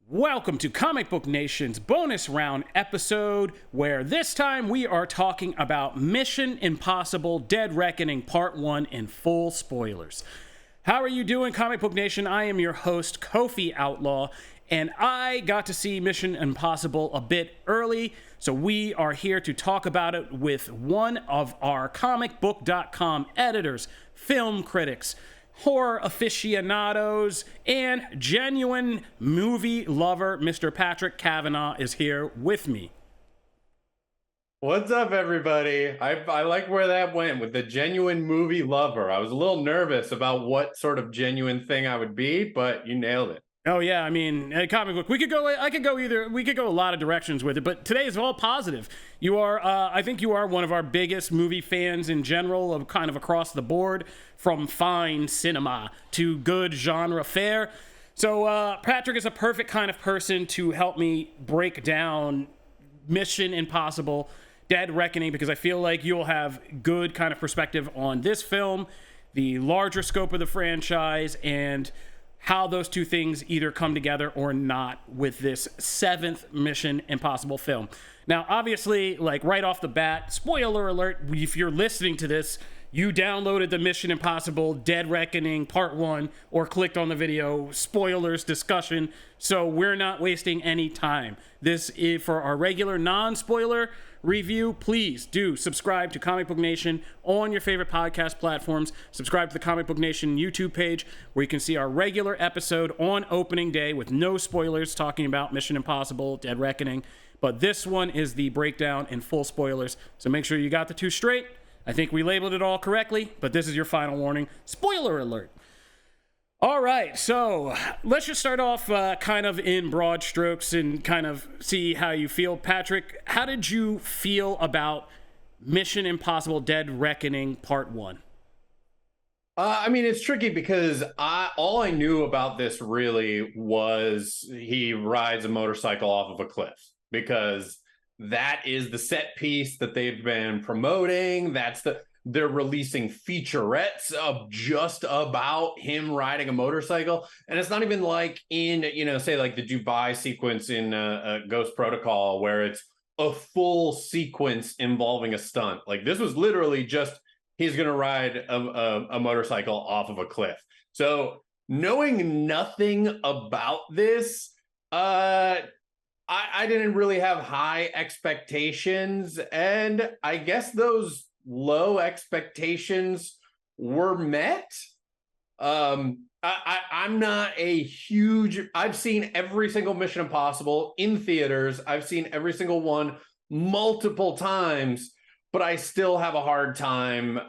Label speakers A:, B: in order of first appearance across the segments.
A: Welcome to Comic Book Nation's bonus round episode, where this time we are talking about Mission Impossible Dead Reckoning Part 1 in full spoilers. How are you doing, Comic Book Nation? I am your host, Kofi Outlaw, and I got to see Mission Impossible a bit early, so we are here to talk about it with one of our comicbook.com editors, film critics, horror aficionados, and genuine movie lover. Mr. Patrick Kavanaugh is here with me.
B: What's up, everybody? I like where that went with the genuine movie lover. I was a little nervous about what sort of genuine thing I would be, but you nailed it.
A: Oh yeah, I mean, a comic book. We could go a lot of directions with it, but today is all positive. You are, I think you are one of our biggest movie fans in general, of kind of across the board, from fine cinema to good genre fare. So Patrick is a perfect kind of person to help me break down Mission Impossible Dead Reckoning, because I feel like you'll have good kind of perspective on this film, the larger scope of the franchise, and how those two things either come together or not with this seventh Mission Impossible film. Now, obviously, like right off the bat, spoiler alert, if you're listening to this, you downloaded the Mission Impossible Dead Reckoning Part 1 or clicked on the video spoilers discussion, so we're not wasting any time. This is for our regular non-spoiler review. Please do subscribe to Comic Book Nation on your favorite podcast platforms. Subscribe to the Comic Book Nation YouTube page, where you can see our regular episode on opening day with no spoilers talking about Mission Impossible Dead Reckoning. But this one is the breakdown in full spoilers, so make sure you got the two straight. I think we labeled it all correctly, but this is your final warning. Spoiler alert. All right, so let's just start off kind of in broad strokes and kind of see how you feel. Patrick, how did you feel about Mission Impossible Dead Reckoning Part 1?
B: I mean, it's tricky because all I knew about this really was he rides a motorcycle off of a cliff, because that is the set piece that they've been promoting. They're releasing featurettes of just about him riding a motorcycle. And it's not even like in, say like the Dubai sequence in Ghost Protocol, where it's a full sequence involving a stunt. Like, this was literally just, he's going to ride a motorcycle off of a cliff. So knowing nothing about this, I didn't really have high expectations, and I guess those low expectations were met. I'm not a huge... I've seen every single Mission Impossible in theaters. I've seen every single one multiple times, but I still have a hard time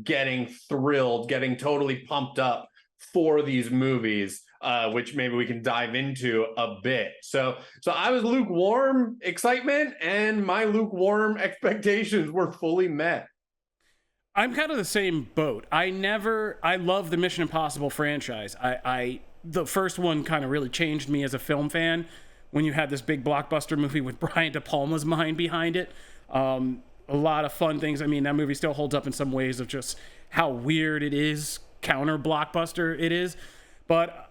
B: getting thrilled, getting totally pumped up for these movies. Which maybe we can dive into a bit. So I was lukewarm excitement, and my lukewarm expectations were fully met.
A: I'm kind of the same boat. I love the Mission Impossible franchise. The first one kind of really changed me as a film fan, when you had this big blockbuster movie with Brian De Palma's mind behind it. A lot of fun things. I mean, that movie still holds up in some ways of just how weird it is, counter blockbuster it is. But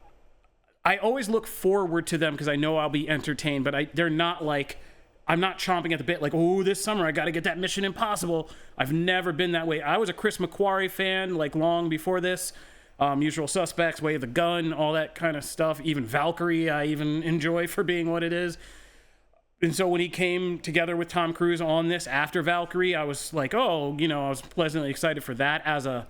A: I always look forward to them because I know I'll be entertained, but they're not like, I'm not chomping at the bit like, oh, this summer I got to get that Mission Impossible. I've never been that way. I was a Chris McQuarrie fan like long before this. Usual Suspects, Way of the Gun, all that kind of stuff. Even Valkyrie I even enjoy for being what it is. And so when he came together with Tom Cruise on this after Valkyrie, I was like, oh, I was pleasantly excited for that as a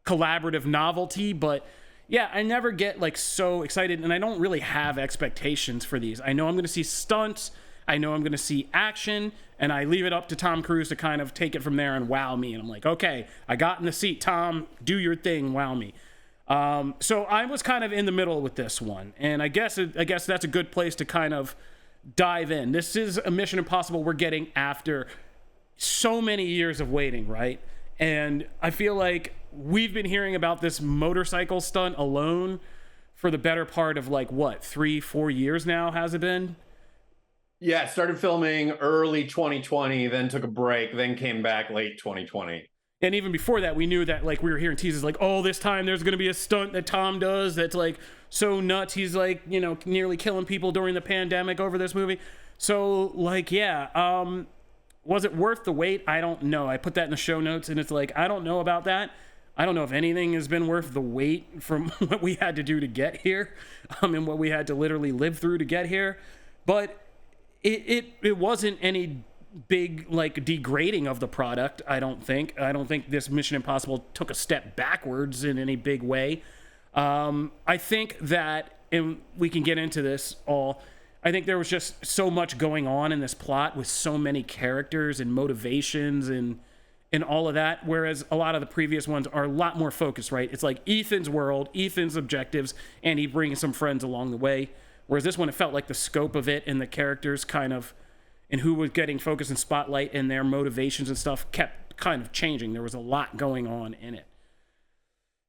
A: collaborative novelty. But yeah, I never get like so excited, and I don't really have expectations for these. I know I'm going to see stunts, I know I'm going to see action, and I leave it up to Tom Cruise to kind of take it from there and wow me. And I'm like, okay, I got in the seat, Tom, do your thing, wow me. So I was kind of in the middle with this one, and I guess that's a good place to kind of dive in. This is a Mission Impossible we're getting after so many years of waiting, right? And I feel like we've been hearing about this motorcycle stunt alone for the better part of like, what, 3-4 years now, has it been?
B: Yeah, started filming early 2020, then took a break, then came back late 2020.
A: And even before that, we knew that, like, we were hearing teases like, oh, this time there's going to be a stunt that Tom does that's like so nuts. He's like, you know, nearly killing people during the pandemic over this movie. So like, yeah, was it worth the wait? I don't know. I put that in the show notes, and it's like, I don't know about that. I don't know if anything has been worth the wait from what we had to do to get here, and what we had to literally live through to get here. But it wasn't any big like degrading of the product. I don't think this Mission Impossible took a step backwards in any big way. I think that, and we can get into this all, I think there was just so much going on in this plot with so many characters and motivations and all of that, whereas a lot of the previous ones are a lot more focused, right? It's like Ethan's world, Ethan's objectives, and he brings some friends along the way. Whereas this one, it felt like the scope of it and the characters kind of, and who was getting focus and spotlight and their motivations and stuff kept kind of changing. There was a lot going on in it.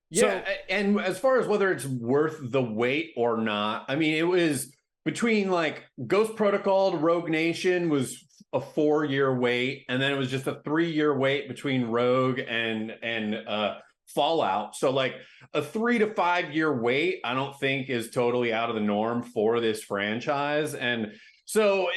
B: Yeah, and as far as whether it's worth the wait or not, I mean, it was between like Ghost Protocol to Rogue Nation was a 4-year wait, and then it was just a 3-year wait between Rogue and Fallout. So like a 3 to 5 year wait, I don't think is totally out of the norm for this franchise. And so,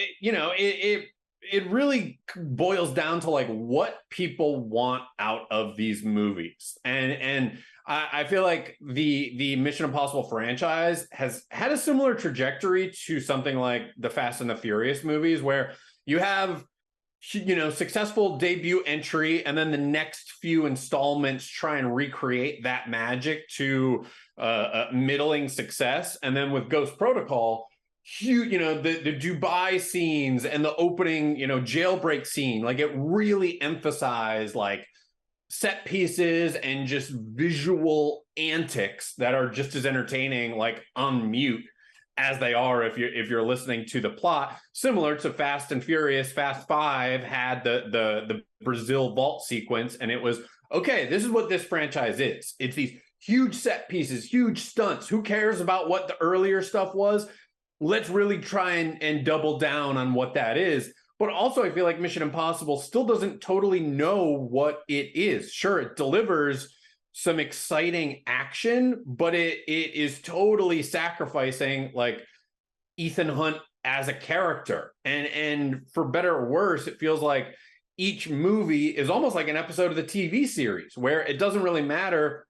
B: it really boils down to like what people want out of these movies. And I feel like the Mission Impossible franchise has had a similar trajectory to something like the Fast and the Furious movies, where you have, successful debut entry, and then the next few installments try and recreate that magic to middling success. And then with Ghost Protocol, the Dubai scenes and the opening, jailbreak scene, like it really emphasized like set pieces and just visual antics that are just as entertaining, like on mute, as they are if you're listening to the plot. Similar to Fast and Furious, Fast 5 had the Brazil vault sequence, and it was, okay, this is what this franchise is. It's these huge set pieces, huge stunts. Who cares about what the earlier stuff was? Let's really try and double down on what that is. But also, I feel like Mission Impossible still doesn't totally know what it is. Sure, it delivers some exciting action, but it is totally sacrificing like Ethan Hunt as a character. And for better or worse, it feels like each movie is almost like an episode of the TV series, where it doesn't really matter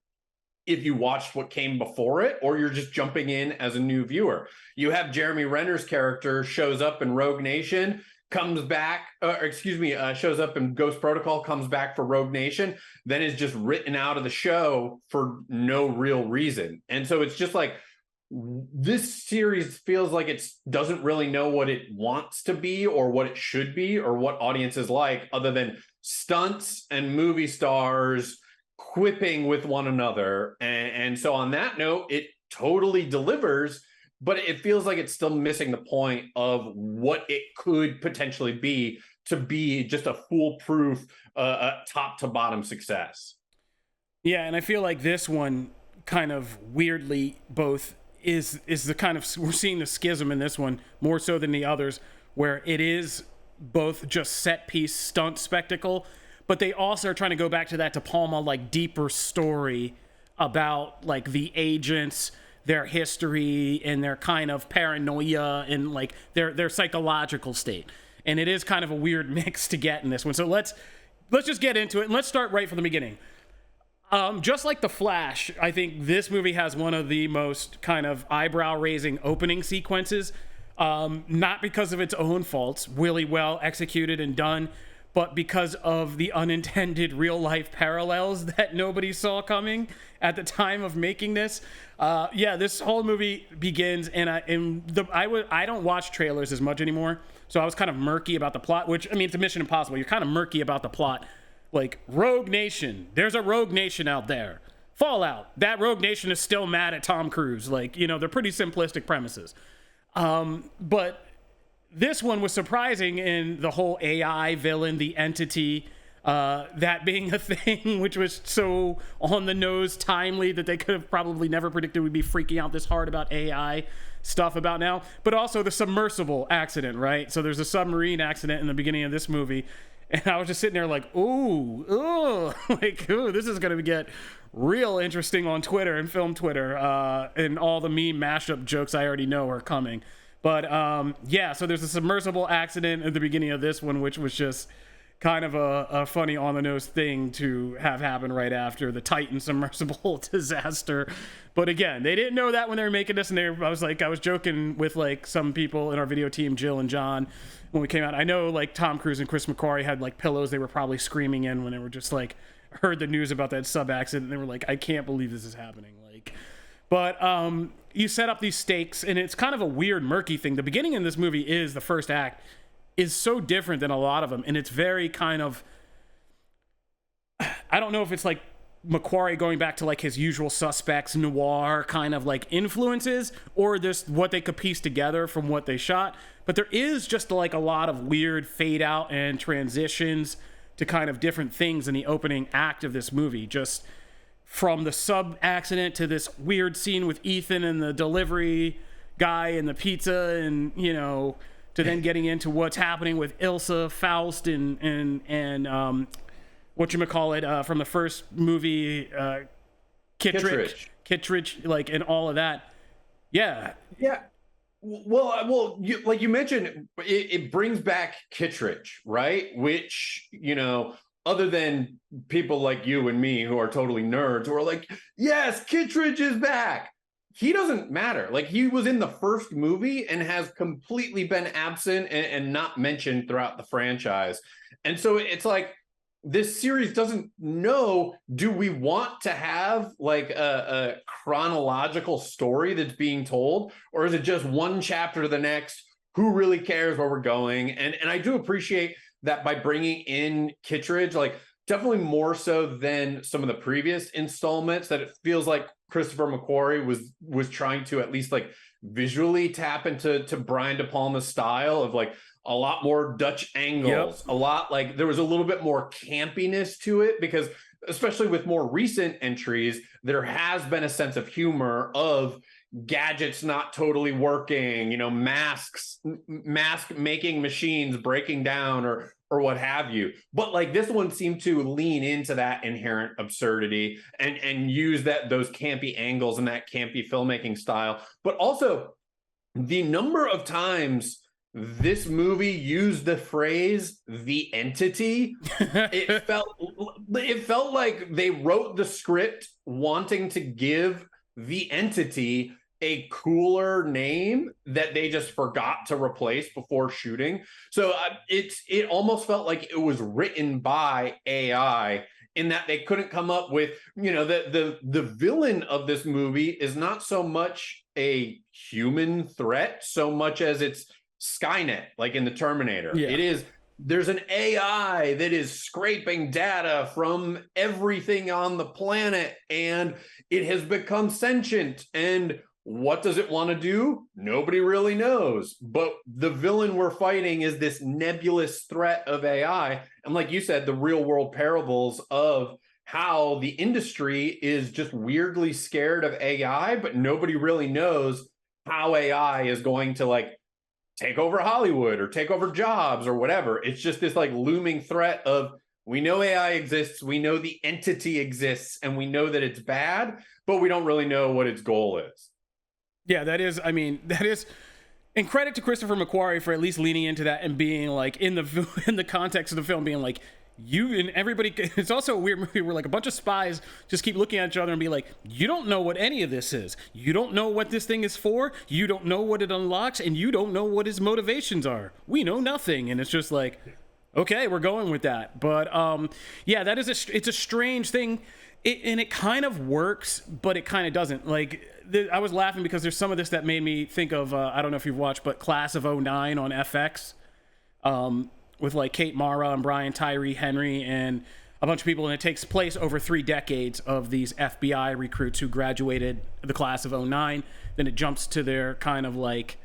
B: if you watched what came before it or you're just jumping in as a new viewer. You have Jeremy Renner's character shows up in Rogue Nation, comes back, shows up in Ghost Protocol, comes back for Rogue Nation, then is just written out of the show for no real reason. And so it's just like, this series feels like it doesn't really know what it wants to be or what it should be or what audiences like, other than stunts and movie stars quipping with one another. And so on that note, it totally delivers, but it feels like it's still missing the point of what it could potentially be to be just a foolproof top to bottom success.
A: Yeah, and I feel like this one kind of weirdly both is the kind of, we're seeing the schism in this one more so than the others, where it is both just set piece stunt spectacle, but they also are trying to go back to that De Palma like deeper story about like the agents, their history, and their kind of paranoia and like their psychological state. And it is kind of a weird mix to get in this one. So let's just get into it, and let's start right from the beginning. Just like The Flash, I think this movie has one of the most kind of eyebrow-raising opening sequences, not because of its own faults, really well executed and done, but because of the unintended real-life parallels that nobody saw coming at the time of making this. This whole movie begins, and I don't watch trailers as much anymore, so I was kind of murky about the plot, which, I mean, it's a Mission Impossible. You're kind of murky about the plot. Like, Rogue Nation. There's a Rogue Nation out there. Fallout. That Rogue Nation is still mad at Tom Cruise. Like, they're pretty simplistic premises. But this one was surprising in the whole AI villain, the entity, that being a thing, which was so on the nose timely that they could have probably never predicted we'd be freaking out this hard about AI stuff about now. But also the submersible accident, right? So there's a submarine accident in the beginning of this movie. And I was just sitting there like, ooh, like, ooh, this is going to get real interesting on Twitter and film Twitter. And all the meme mashup jokes I already know are coming. But yeah, so there's a submersible accident at the beginning of this one, which was just kind of a funny on-the-nose thing to have happen right after the Titan submersible disaster. But again, they didn't know that when they were making this, and I was joking with like some people in our video team, Jill and John, when we came out. I know like Tom Cruise and Chris McQuarrie had like pillows they were probably screaming in when they were just like heard the news about that sub accident, and they were like, I can't believe this is happening. Like, but you set up these stakes, and it's kind of a weird, murky thing. The beginning in this movie is the first act is so different than a lot of them, and it's very kind of, I don't know if it's like McQuarrie going back to like his usual suspects noir kind of like influences, or just what they could piece together from what they shot. But there is just like a lot of weird fade out and transitions to kind of different things in the opening act of this movie, just from the sub accident to this weird scene with Ethan and the delivery guy and the pizza, and you know, to then getting into what's happening with Ilsa, Faust, and whatchamacallit, from the first movie, Kittredge, like, and all of that. Yeah.
B: Yeah. Well, like you mentioned, it brings back Kittredge, right? Which, you know, other than people like you and me who are totally nerds who are like, yes, Kittredge is back. He doesn't matter. Like, he was in the first movie and has completely been absent and not mentioned throughout the franchise. And so it's like, this series doesn't know, do we want to have like a chronological story that's being told, or is it just one chapter to the next? Who really cares where we're going? And I do appreciate that by bringing in Kittredge, like definitely more so than some of the previous installments, that it feels like Christopher McQuarrie was trying to at least like visually tap into Brian De Palma's style of like a lot more Dutch angles, a lot like there was a little bit more campiness to it, because especially with more recent entries, there has been a sense of humor of gadgets not totally working, you know, mask making machines breaking down or what have you. But like this one seemed to lean into that inherent absurdity and use those campy angles and that campy filmmaking style. But also the number of times this movie used the phrase "the entity," it felt like they wrote the script wanting to give the entity a cooler name that they just forgot to replace before shooting. So it almost felt like it was written by AI, in that they couldn't come up with, you know, the villain of this movie is not so much a human threat so much as it's Skynet, like in the Terminator. Yeah. There's an AI that is scraping data from everything on the planet, and it has become sentient. And what does it want to do? Nobody really knows. But the villain we're fighting is this nebulous threat of AI. And like you said, the real world parables of how the industry is just weirdly scared of AI, but nobody really knows how AI is going to like take over Hollywood or take over jobs or whatever. It's just this like looming threat of, we know AI exists, we know the entity exists, and we know that it's bad, but we don't really know what its goal is.
A: Yeah, that is, and credit to Christopher McQuarrie for at least leaning into that and being like, in the context of the film, being like, you and everybody, it's also a weird movie where like a bunch of spies just keep looking at each other and be like, you don't know what any of this is. You don't know what this thing is for. You don't know what it unlocks, and you don't know what his motivations are. We know nothing. And it's just like, okay, we're going with that. But yeah, it's a strange thing. And it kind of works, but it kind of doesn't. Like, I was laughing because there's some of this that made me think of, I don't know if you've watched, but Class of '09 on FX. With like Kate Mara and Brian Tyree Henry and a bunch of people, and it takes place over 3 decades of these FBI recruits who graduated the class of '09. Then it jumps to their kind of like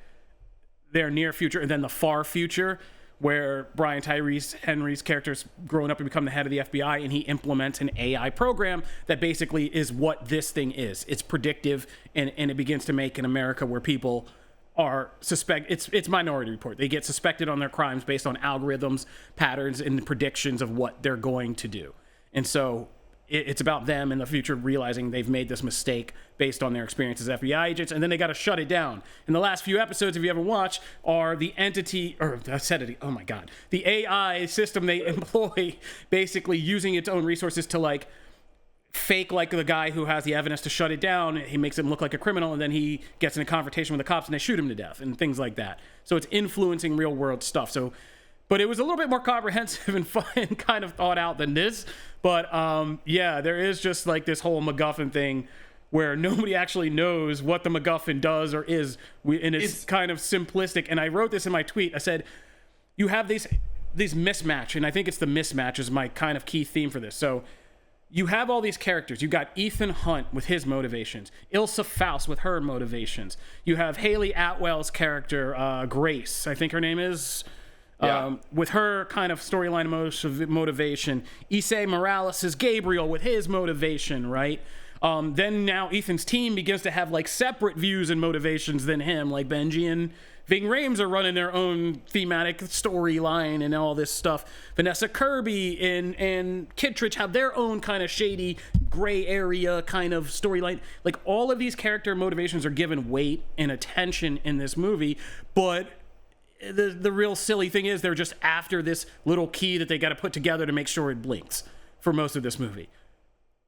A: their near future, and then the far future, where Brian Tyree Henry's character's grown up and become the head of the FBI, and he implements an AI program that basically is what this thing is. It's predictive, and it begins to make an America where people are it's Minority Report. They get suspected on their crimes based on algorithms, patterns, and predictions of what they're going to do. And so it's about them in the future realizing they've made this mistake based on their experience as FBI agents, and then they got to shut it down. And the last few episodes, if you ever watch, are the entity, or I said it, oh my God, the AI system they employ, basically using its own resources to like fake like the guy who has the evidence to shut it down. He makes him look like a criminal, and then he gets in a confrontation with the cops and they shoot him to death and things like that. So it's influencing real world stuff. So, but it was a little bit more comprehensive and fun and kind of thought out than this. But yeah, there is just like this whole MacGuffin thing where nobody actually knows what the MacGuffin does or is, and it's kind of simplistic. And I wrote this in my tweet. I said, you have these mismatch, and I think it's the mismatch is my kind of key theme for this. So you have all these characters. You got Ethan Hunt with his motivations, Ilsa Faust with her motivations. You have Haley Atwell's character, Grace, I think her name is, with her kind of storyline motivation. Issei Morales' Gabriel with his motivation, right? Then now Ethan's team begins to have like separate views and motivations than him, like Benji and Ving Rhames are running their own thematic storyline and all this stuff. Vanessa Kirby and Kittredge have their own kind of shady gray area kind of storyline. Like all of these character motivations are given weight and attention in this movie, but the real silly thing is they're just after this little key that they got to put together to make sure it blinks for most of this movie.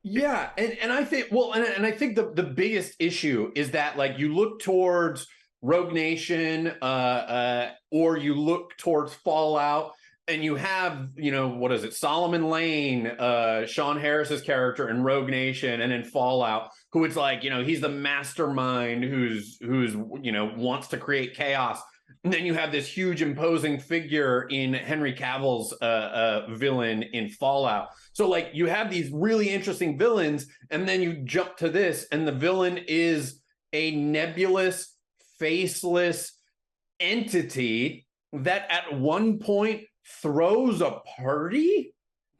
B: Yeah, and I think I think the biggest issue is that like you look towards Rogue Nation, or you look towards Fallout, and you have, you know, what is it, Solomon Lane, Sean Harris's character in Rogue Nation, and in Fallout, who it's like, you know, he's the mastermind who's you know, wants to create chaos. And then you have this huge imposing figure in Henry Cavill's villain in Fallout. So like you have these really interesting villains, and then you jump to this, and the villain is a nebulous, faceless entity that at one point throws a party.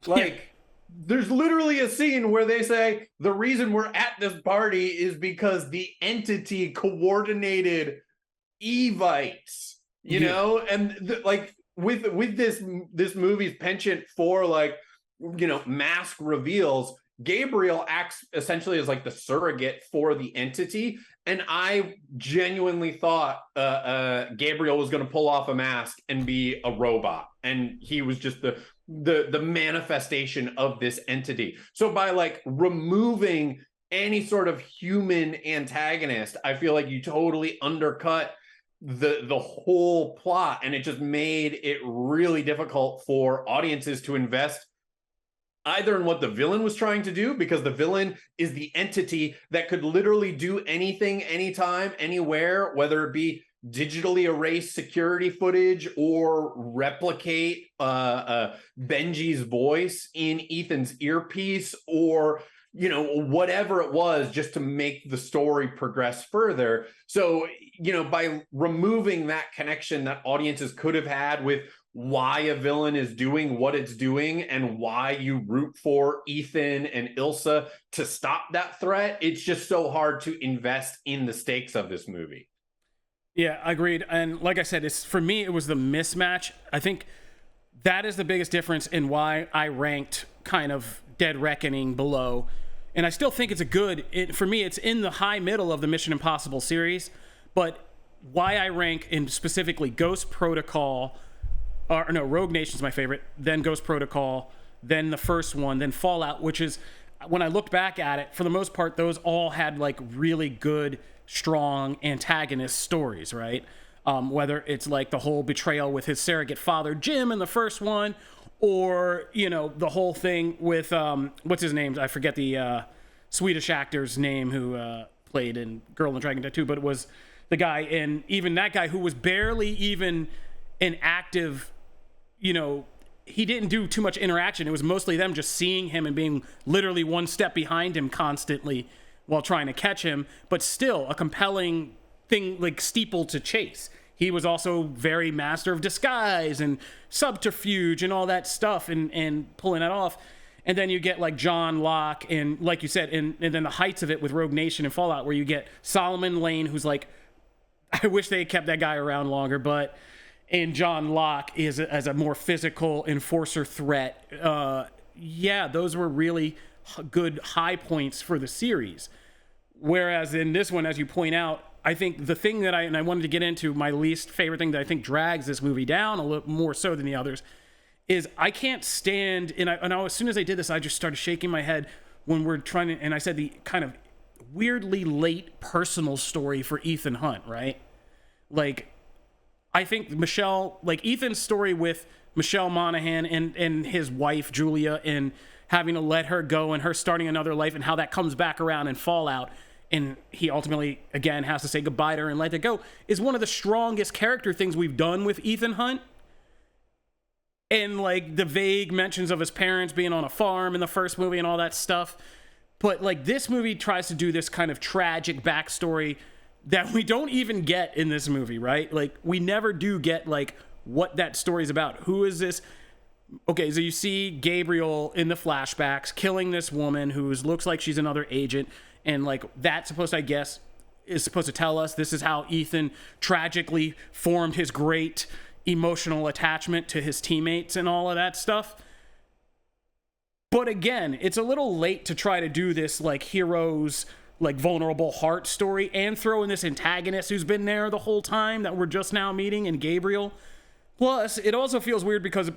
B: Like there's literally a scene where they say the reason we're at this party is because the entity coordinated Evites, you know, and like with this movie's penchant for like, you know, mask reveals, Gabriel acts essentially as like the surrogate for the entity. And I genuinely thought Gabriel was going to pull off a mask and be a robot, and he was just the manifestation of this entity. So by like removing any sort of human antagonist, I feel like you totally undercut the whole plot, and it just made it really difficult for audiences to invest either in what the villain was trying to do, because the villain is the entity that could literally do anything, anytime, anywhere, whether it be digitally erase security footage or replicate Benji's voice in Ethan's earpiece, or, you know, whatever it was, just to make the story progress further. So, you know, by removing that connection that audiences could have had with why a villain is doing what it's doing and why you root for Ethan and Ilsa to stop that threat, it's just so hard to invest in the stakes of this movie.
A: Yeah, agreed. And like I said, for me, it was the mismatch. I think that is the biggest difference in why I ranked kind of Dead Reckoning below. And I still think it's for me, it's in the high middle of the Mission Impossible series. But why I rank in specifically Ghost Protocol, or no, Rogue Nation's my favorite, then Ghost Protocol, then the first one, then Fallout, which is, when I looked back at it, for the most part, those all had like really good, strong antagonist stories, right? Whether it's like the whole betrayal with his surrogate father, Jim, in the first one, or, you know, the whole thing with, what's his name? I forget the Swedish actor's name who played in Girl in the Dragon Tattoo, but it was the guy, and even that guy who was barely even an active, you know, he didn't do too much interaction. It was mostly them just seeing him and being literally one step behind him constantly while trying to catch him, but still a compelling thing, like steeple to chase. He was also very master of disguise and subterfuge and all that stuff, and pulling it off. And then you get like John Locke, and like you said, and then the heights of it with Rogue Nation and Fallout, where you get Solomon Lane, who's like I wish they had kept that guy around longer, but and John Locke is as a more physical enforcer threat. Yeah, those were really good high points for the series. Whereas in this one, as you point out, I think the thing that I wanted to get into, my least favorite thing that I think drags this movie down a little more so than the others, is I can't stand, as soon as I did this, I just started shaking my head when we're trying to, and I said the kind of weirdly late personal story for Ethan Hunt, right? Like, I think Ethan's story with Michelle Monaghan and his wife, Julia, and having to let her go and her starting another life and how that comes back around in Fallout, and he ultimately, again, has to say goodbye to her and let it go, is one of the strongest character things we've done with Ethan Hunt. And, like, the vague mentions of his parents being on a farm in the first movie and all that stuff. But, like, this movie tries to do this kind of tragic backstory that we don't even get in this movie, right? Like, we never do get, like, what that story's about. Who is this? Okay, so you see Gabriel in the flashbacks killing this woman who looks like she's another agent. And, like, that's supposed to, I guess, is supposed to tell us this is how Ethan tragically formed his great emotional attachment to his teammates and all of that stuff. But again, it's a little late to try to do this, like, hero's, like, vulnerable heart story and throw in this antagonist who's been there the whole time that we're just now meeting in Gabriel. Plus, it also feels weird because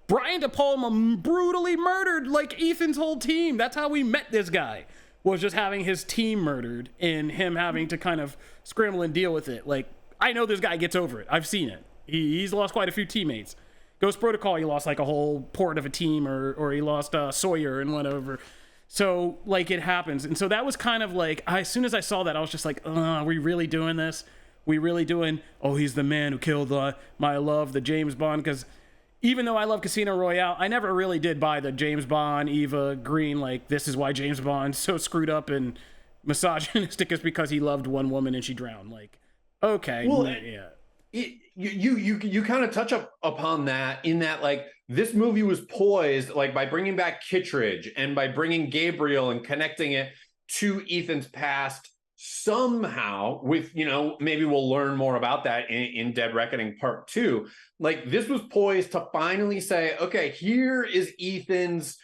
A: Brian De Palma brutally murdered, like, Ethan's whole team. That's how we met this guy, was just having his team murdered and him having to kind of scramble and deal with it. Like, I know this guy gets over it. I've seen it. He's lost quite a few teammates. Ghost Protocol, he lost like a whole port of a team, or he lost Sawyer and whatever. So, like, it happens. And so that was kind of like, as soon as I saw that, I was just like, are we really doing this? We really doing, he's the man who killed my love, the James Bond? Because even though I love Casino Royale, I never really did buy the James Bond, Eva Green, like, this is why James Bond's so screwed up and misogynistic is because he loved one woman and she drowned. Like, okay, well, yeah.
B: You kind of touch upon that in that, like, this movie was poised, like, by bringing back Kittredge and by bringing Gabriel and connecting it to Ethan's past somehow with, maybe we'll learn more about that in Dead Reckoning Part 2. Like, this was poised to finally say, okay, here is Ethan's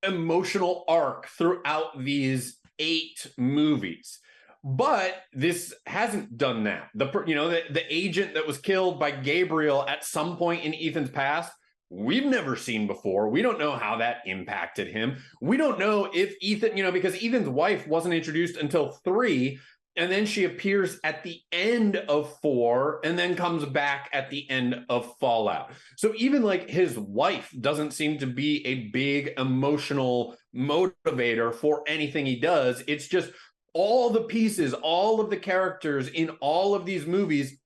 B: emotional arc throughout these 8 movies. But this hasn't done that. The agent that was killed by Gabriel at some point in Ethan's past, we've never seen before. We don't know how that impacted him. We don't know if Ethan, because Ethan's wife wasn't introduced until 3, and then she appears at the end of 4, and then comes back at the end of Fallout. So even, like, his wife doesn't seem to be a big emotional motivator for anything he does. It's just all the pieces, all of the characters in all of these movies,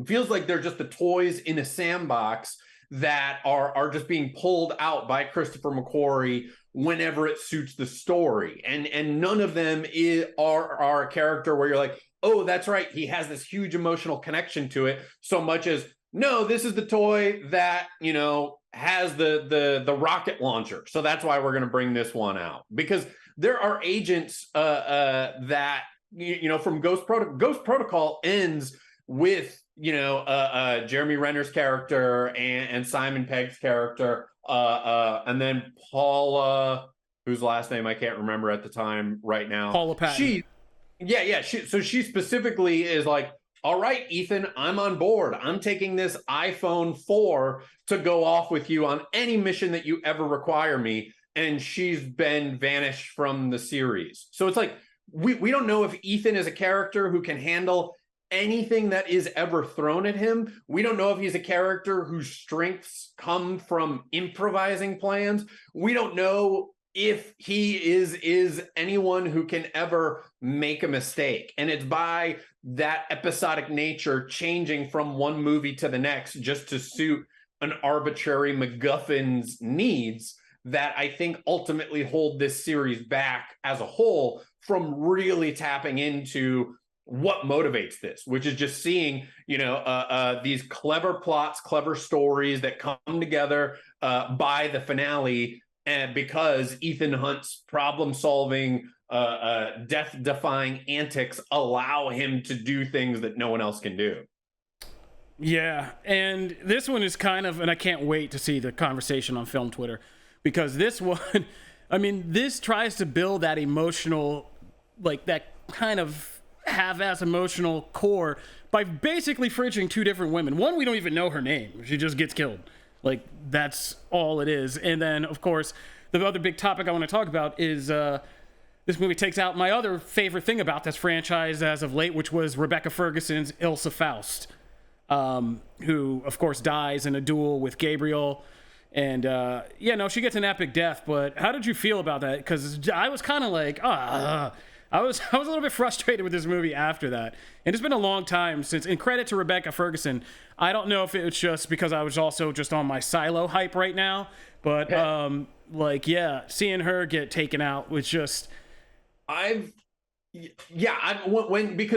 B: feels like they're just the toys in a sandbox that are just being pulled out by Christopher McQuarrie whenever it suits the story. And none of them are a character where you're like, oh, that's right, he has this huge emotional connection to it, so much as, no, this is the toy that, has the rocket launcher. So that's why we're going to bring this one out. Because there are agents that, from Ghost Protocol ends with, Jeremy Renner's character and Simon Pegg's character, and then Paula, whose last name I can't remember at the time right now.
A: Paula Patton.
B: She specifically is like, all right, Ethan, I'm on board. I'm taking this iPhone 4 to go off with you on any mission that you ever require me. And she's been vanished from the series. So it's like, we don't know if Ethan is a character who can handle anything that is ever thrown at him. We don't know if he's a character whose strengths come from improvising plans. We don't know if he is anyone who can ever make a mistake. And it's by that episodic nature changing from one movie to the next just to suit an arbitrary MacGuffin's needs that I think ultimately hold this series back as a whole from really tapping into what motivates this, which is just seeing, these clever plots, clever stories that come together by the finale. And because Ethan Hunt's problem-solving death-defying antics allow him to do things that no one else can do.
A: Yeah, and this one is kind of, and I can't wait to see the conversation on film Twitter, because this one, I mean, this tries to build that emotional, like that kind of half-ass emotional core by basically fridging two different women. One, we don't even know her name. She just gets killed. Like, that's all it is. And then, of course, the other big topic I want to talk about is this movie takes out my other favorite thing about this franchise as of late, which was Rebecca Ferguson's Ilsa Faust. Who, of course, dies in a duel with Gabriel. And, she gets an epic death. But how did you feel about that? Because I was kind of like, I was a little bit frustrated with this movie after that. And it's been a long time since, and credit to Rebecca Ferguson, I don't know if it was just because I was also just on my Silo hype right now. But, seeing her get taken out was just...
B: because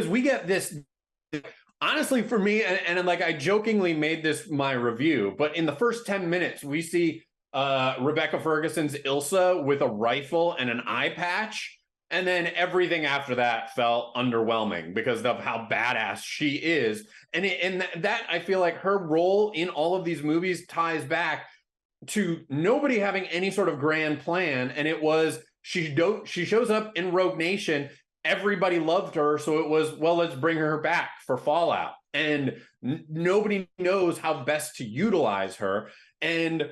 B: we get this... Honestly, for me, and like I jokingly made this my review, but in the first 10 minutes, we see Rebecca Ferguson's Ilsa with a rifle and an eye patch. And then everything after that felt underwhelming because of how badass she is. And that I feel like her role in all of these movies ties back to nobody having any sort of grand plan. And it was, she shows up in Rogue Nation. Everybody loved her, so it was, well, let's bring her back for Fallout. And nobody knows how best to utilize her. And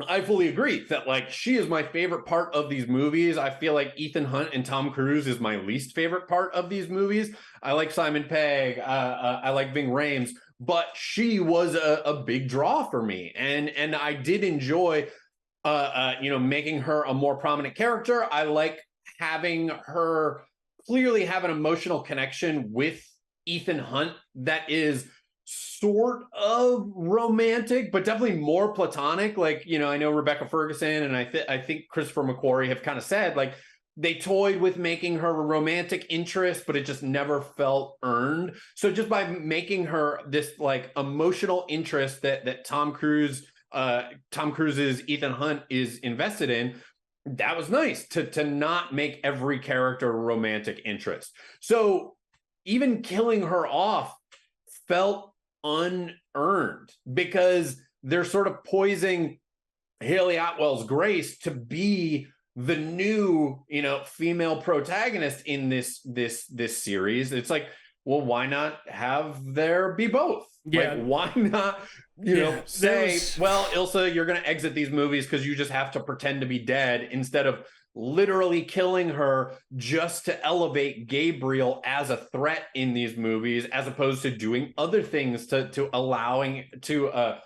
B: I fully agree that, like, she is my favorite part of these movies. I feel like Ethan Hunt and Tom Cruise is my least favorite part of these movies. I like Simon Pegg. I like Ving Rhames. But she was a big draw for me. And I did enjoy, making her a more prominent character. I like having her clearly have an emotional connection with Ethan Hunt that is sort of romantic, but definitely more platonic. Like, I know Rebecca Ferguson and I think Christopher McQuarrie have kind of said, like, they toyed with making her a romantic interest, but it just never felt earned. So just by making her this like emotional interest that Tom Cruise's Ethan Hunt is invested in, that was nice to not make every character a romantic interest. So even killing her off felt unearned because they're sort of poising Haley Atwell's Grace to be the new, female protagonist in this series. It's like, well, why not have there be both?
A: Yeah.
B: Like, why not, say, well, Ilsa, you're going to exit these movies because you just have to pretend to be dead, instead of literally killing her just to elevate Gabriel as a threat in these movies, as opposed to doing other things to allowing to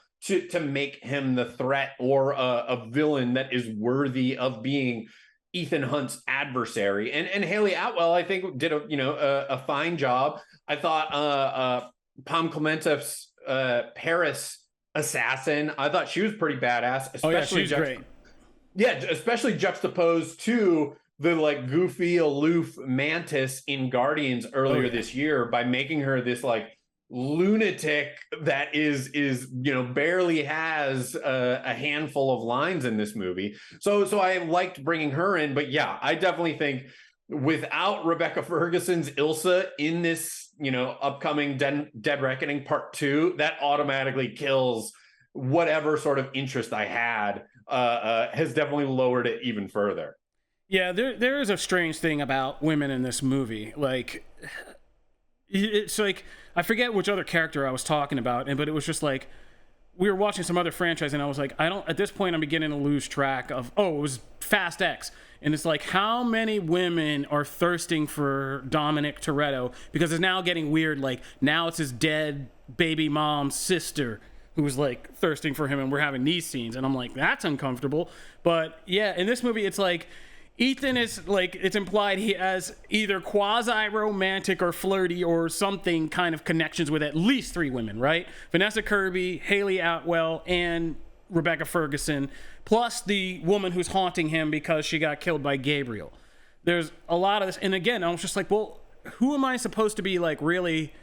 B: make him the threat or a villain that is worthy of being Ethan Hunt's adversary. And Haley Atwell, I think, did a fine job. I thought Pom Klementieff's Paris assassin, I thought she was pretty badass. Especially
A: she's great.
B: Yeah, especially juxtaposed to the like goofy, aloof Mantis in Guardians earlier this year, by making her this like lunatic that is barely has a handful of lines in this movie. So I liked bringing her in. But yeah, I definitely think without Rebecca Ferguson's Ilsa in this upcoming Dead Reckoning Part 2, that automatically kills whatever sort of interest I had. Has definitely lowered it even further.
A: Yeah, there is a strange thing about women in this movie. Like, it's like, I forget which other character I was talking about, but it was just like, we were watching some other franchise, and I was like, at this point, I'm beginning to lose track of, it was Fast X. And it's like, how many women are thirsting for Dominic Toretto? Because it's now getting weird. Like, now it's his dead baby mom's sister who was like thirsting for him, and we're having these scenes, and I'm like, that's uncomfortable. But yeah, in this movie, it's like Ethan is like, it's implied he has either quasi-romantic or flirty or something kind of connections with at least 3 women, right? Vanessa Kirby, Haley Atwell, and Rebecca Ferguson, plus the woman who's haunting him because she got killed by Gabriel. There's a lot of this, and again, I was just like, well, who am I supposed to be like really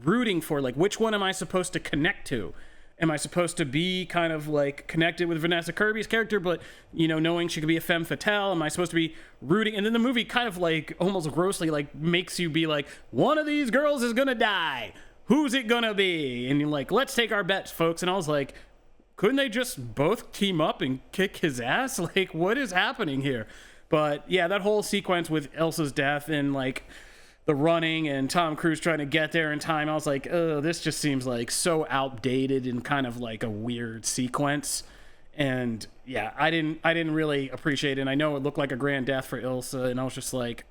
A: rooting for? Like, which one am I supposed to connect to? Am I supposed to be kind of like connected with Vanessa Kirby's character, but knowing she could be a femme fatale? Am I supposed to be rooting? And then the movie kind of like almost grossly like makes you be like, one of these girls is gonna die. Who's it gonna be? And you're like, let's take our bets, folks. And I was like, couldn't they just both team up and kick his ass? Like, what is happening here? But yeah, that whole sequence with Elsa's death and like the running and Tom Cruise trying to get there in time, I was like, oh, this just seems like so outdated and kind of like a weird sequence. And yeah, I didn't really appreciate it. And I know it looked like a grand death for Ilsa, and I was just like,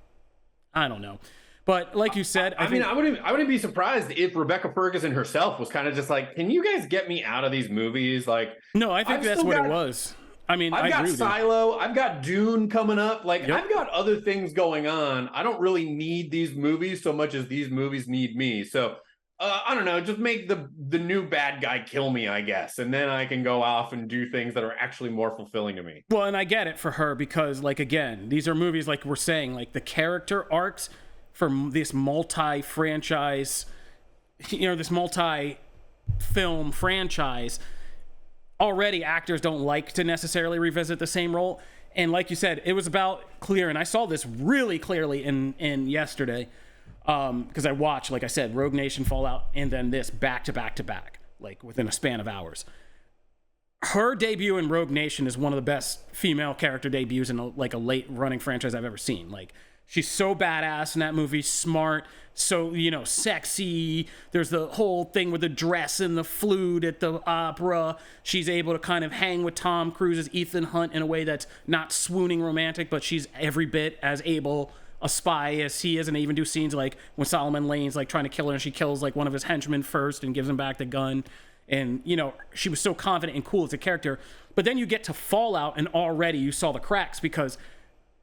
A: I don't know. But like you said,
B: I mean, I wouldn't be surprised if Rebecca Ferguson herself was kind of just like, can you guys get me out of these movies? Like,
A: no, I think that's what it was. I mean,
B: I've got Silo, I've got Dune coming up. Like, I've got other things going on. I don't really need these movies so much as these movies need me. So, I don't know, just make the new bad guy kill me, I guess. And then I can go off and do things that are actually more fulfilling to me.
A: Well, and I get it for her because, like, again, these are movies, like we're saying, like the character arcs for this multi-franchise, this multi-film franchise, already actors don't like to necessarily revisit the same role. And like you said, it was about clear, and I saw this really clearly in yesterday, because I watched, like I said, Rogue Nation, Fallout, and then this back to back to back, like within a span of hours. Her debut in Rogue Nation is one of the best female character debuts in a late running franchise I've ever seen. Like, she's so badass in that movie, smart, so, sexy. There's the whole thing with the dress and the flute at the opera. She's able to kind of hang with Tom Cruise's Ethan Hunt in a way that's not swooning romantic, but she's every bit as able a spy as he is. And they even do scenes like when Solomon Lane's like trying to kill her and she kills like one of his henchmen first and gives him back the gun. And, she was so confident and cool as a character. But then you get to Fallout and already you saw the cracks because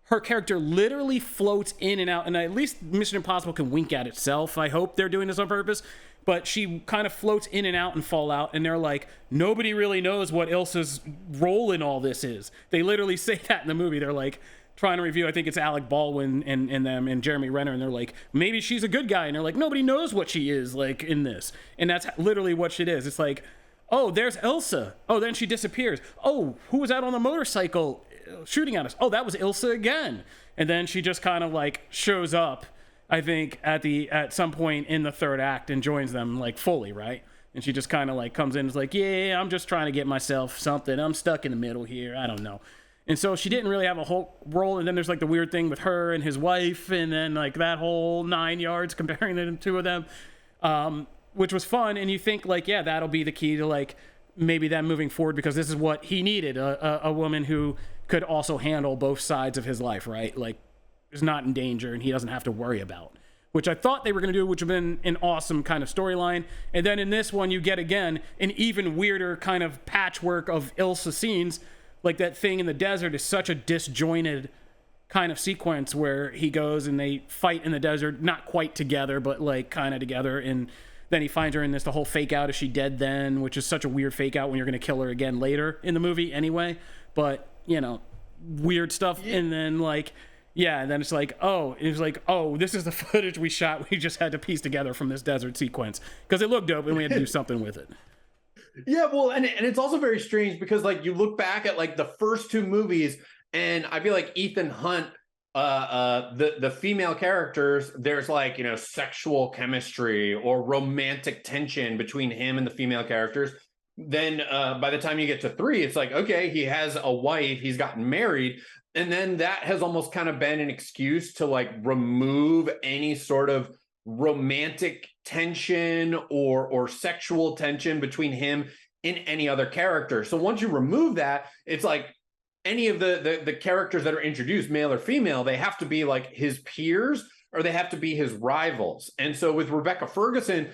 A: her character literally floats in and out, and at least Mission Impossible can wink at itself. I hope they're doing this on purpose, but she kind of floats in and out in Fallout, and they're like, nobody really knows what Ilsa's role in all this is. They literally say that in the movie. They're like trying to review, I think it's Alec Baldwin and them and Jeremy Renner, and they're like, maybe she's a good guy, and they're like, nobody knows what she is like in this, and that's literally what it is. It's like, oh, there's Ilsa. Oh, then she disappears. Oh, who was out on the motorcycle shooting at us? Oh, that was Ilsa again. And then she just kind of like shows up, I think at some point in the third act and joins them like fully, right? And she just kind of like comes in and is like, yeah, I'm just trying to get myself something. I'm stuck in the middle here. I don't know. And so she didn't really have a whole role. And then there's like the weird thing with her and his wife, and then like that whole 9 yards comparing the two of them, which was fun. And you think like, yeah, that'll be the key to like maybe them moving forward, because this is what he needed, a woman who could also handle both sides of his life, right? Like, is not in danger and he doesn't have to worry about, which I thought they were going to do, which would have been an awesome kind of storyline. And then in this one, you get again an even weirder kind of patchwork of Ilsa scenes. Like that thing in the desert is such a disjointed kind of sequence where he goes and they fight in the desert, not quite together, but like kind of together. And then he finds her in this, the whole fake out, is she dead then? Which is such a weird fake out when you're going to kill her again later in the movie anyway. But, weird stuff. Yeah. And then like, yeah, and then it's like, oh, this is the footage we shot. We just had to piece together from this desert sequence because it looked dope and we had to do something with it.
B: Yeah, well, and it's also very strange because like you look back at like the first two movies, and I feel like Ethan Hunt, the female characters, there's like, sexual chemistry or romantic tension between him and the female characters. Then by the time you get to 3, it's like, okay, he has a wife, he's gotten married. And then that has almost kind of been an excuse to like remove any sort of romantic tension or sexual tension between him and any other character. So once you remove that, it's like any of the characters that are introduced, male or female, they have to be like his peers or they have to be his rivals. And so with Rebecca Ferguson,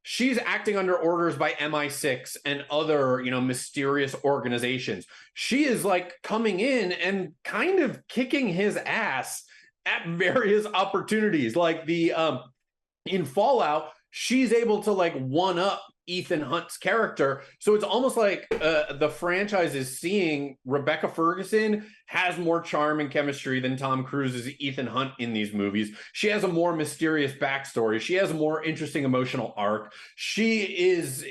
B: she's acting under orders by MI6 and other, mysterious organizations. She is like coming in and kind of kicking his ass at various opportunities. Like in Fallout, she's able to like one up Ethan Hunt's character. So it's almost like the franchise is seeing Rebecca Ferguson has more charm and chemistry than Tom Cruise's Ethan Hunt in these movies. She has a more mysterious backstory. She has a more interesting emotional arc. She is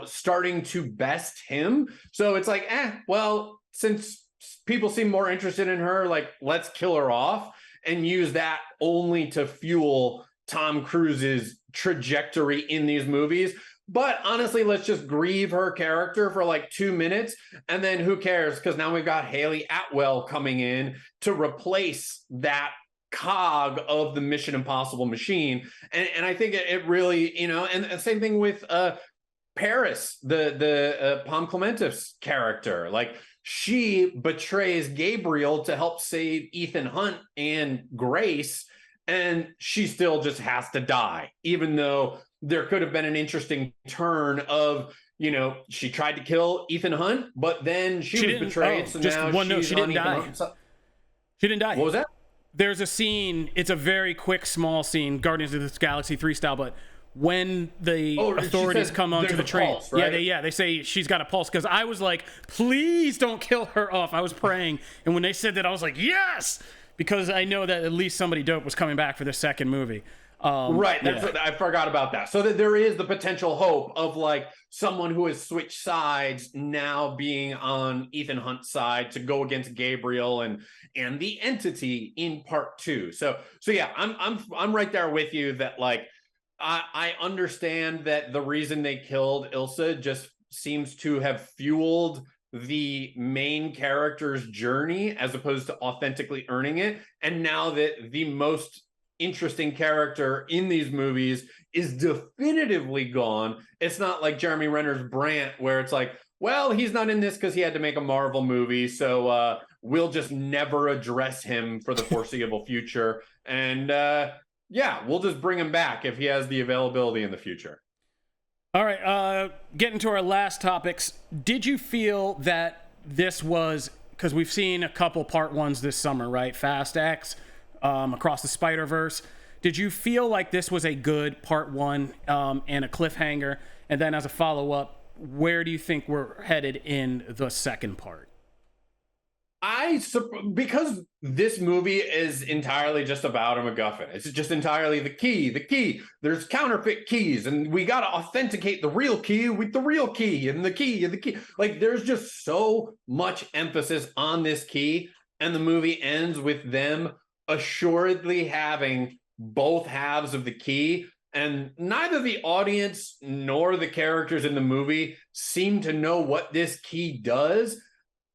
B: starting to best him. So it's like, well, since people seem more interested in her, like, let's kill her off and use that only to fuel Tom Cruise's trajectory in these movies. But honestly, let's just grieve her character for like 2 minutes, and then who cares? Because now we've got Haley Atwell coming in to replace that cog of the Mission Impossible machine. And I think it really, and the same thing with Paris, the Pom Klementieff's character. Like, she betrays Gabriel to help save Ethan Hunt and Grace, and she still just has to die, even though there could have been an interesting turn of, she tried to kill Ethan Hunt, but then she was betrayed. So
A: just
B: now
A: one note, she didn't die. She didn't die.
B: What was that?
A: There's a scene, it's a very quick, small scene, Guardians of the Galaxy 3 style, but when the authorities come onto the train,
B: pulse, right?
A: they say she's got a pulse, because I was like, please don't kill her off. I was praying, and when they said that, I was like, yes, because I know that at least somebody dope was coming back for the second movie.
B: Right, I forgot about that. So that there is the potential hope of like someone who has switched sides now being on Ethan Hunt's side to go against Gabriel and the entity in part 2. So yeah, I'm right there with you that like I understand that the reason they killed Ilsa just seems to have fueled the main character's journey as opposed to authentically earning it. And now that the most interesting character in these movies is definitively gone, it's not like Jeremy Renner's Brant, where it's like, well, he's not in this because he had to make a Marvel movie, so we'll just never address him for the foreseeable future. And yeah, we'll just bring him back if he has the availability in the future.
A: All right, getting to our last topics. Did you feel that this was, because we've seen a couple part 1s this summer, right? Fast X, Across the Spider-Verse. Did you feel like this was a good part 1 and a cliffhanger? And then as a follow-up, where do you think we're headed in the second part?
B: Because this movie is entirely just about a MacGuffin. It's just entirely the key. There's counterfeit keys, and we got to authenticate the real key with the real key and the key and the key. Like, there's just so much emphasis on this key, and the movie ends with them assuredly having both halves of the key, and neither the audience nor the characters in the movie seem to know what this key does.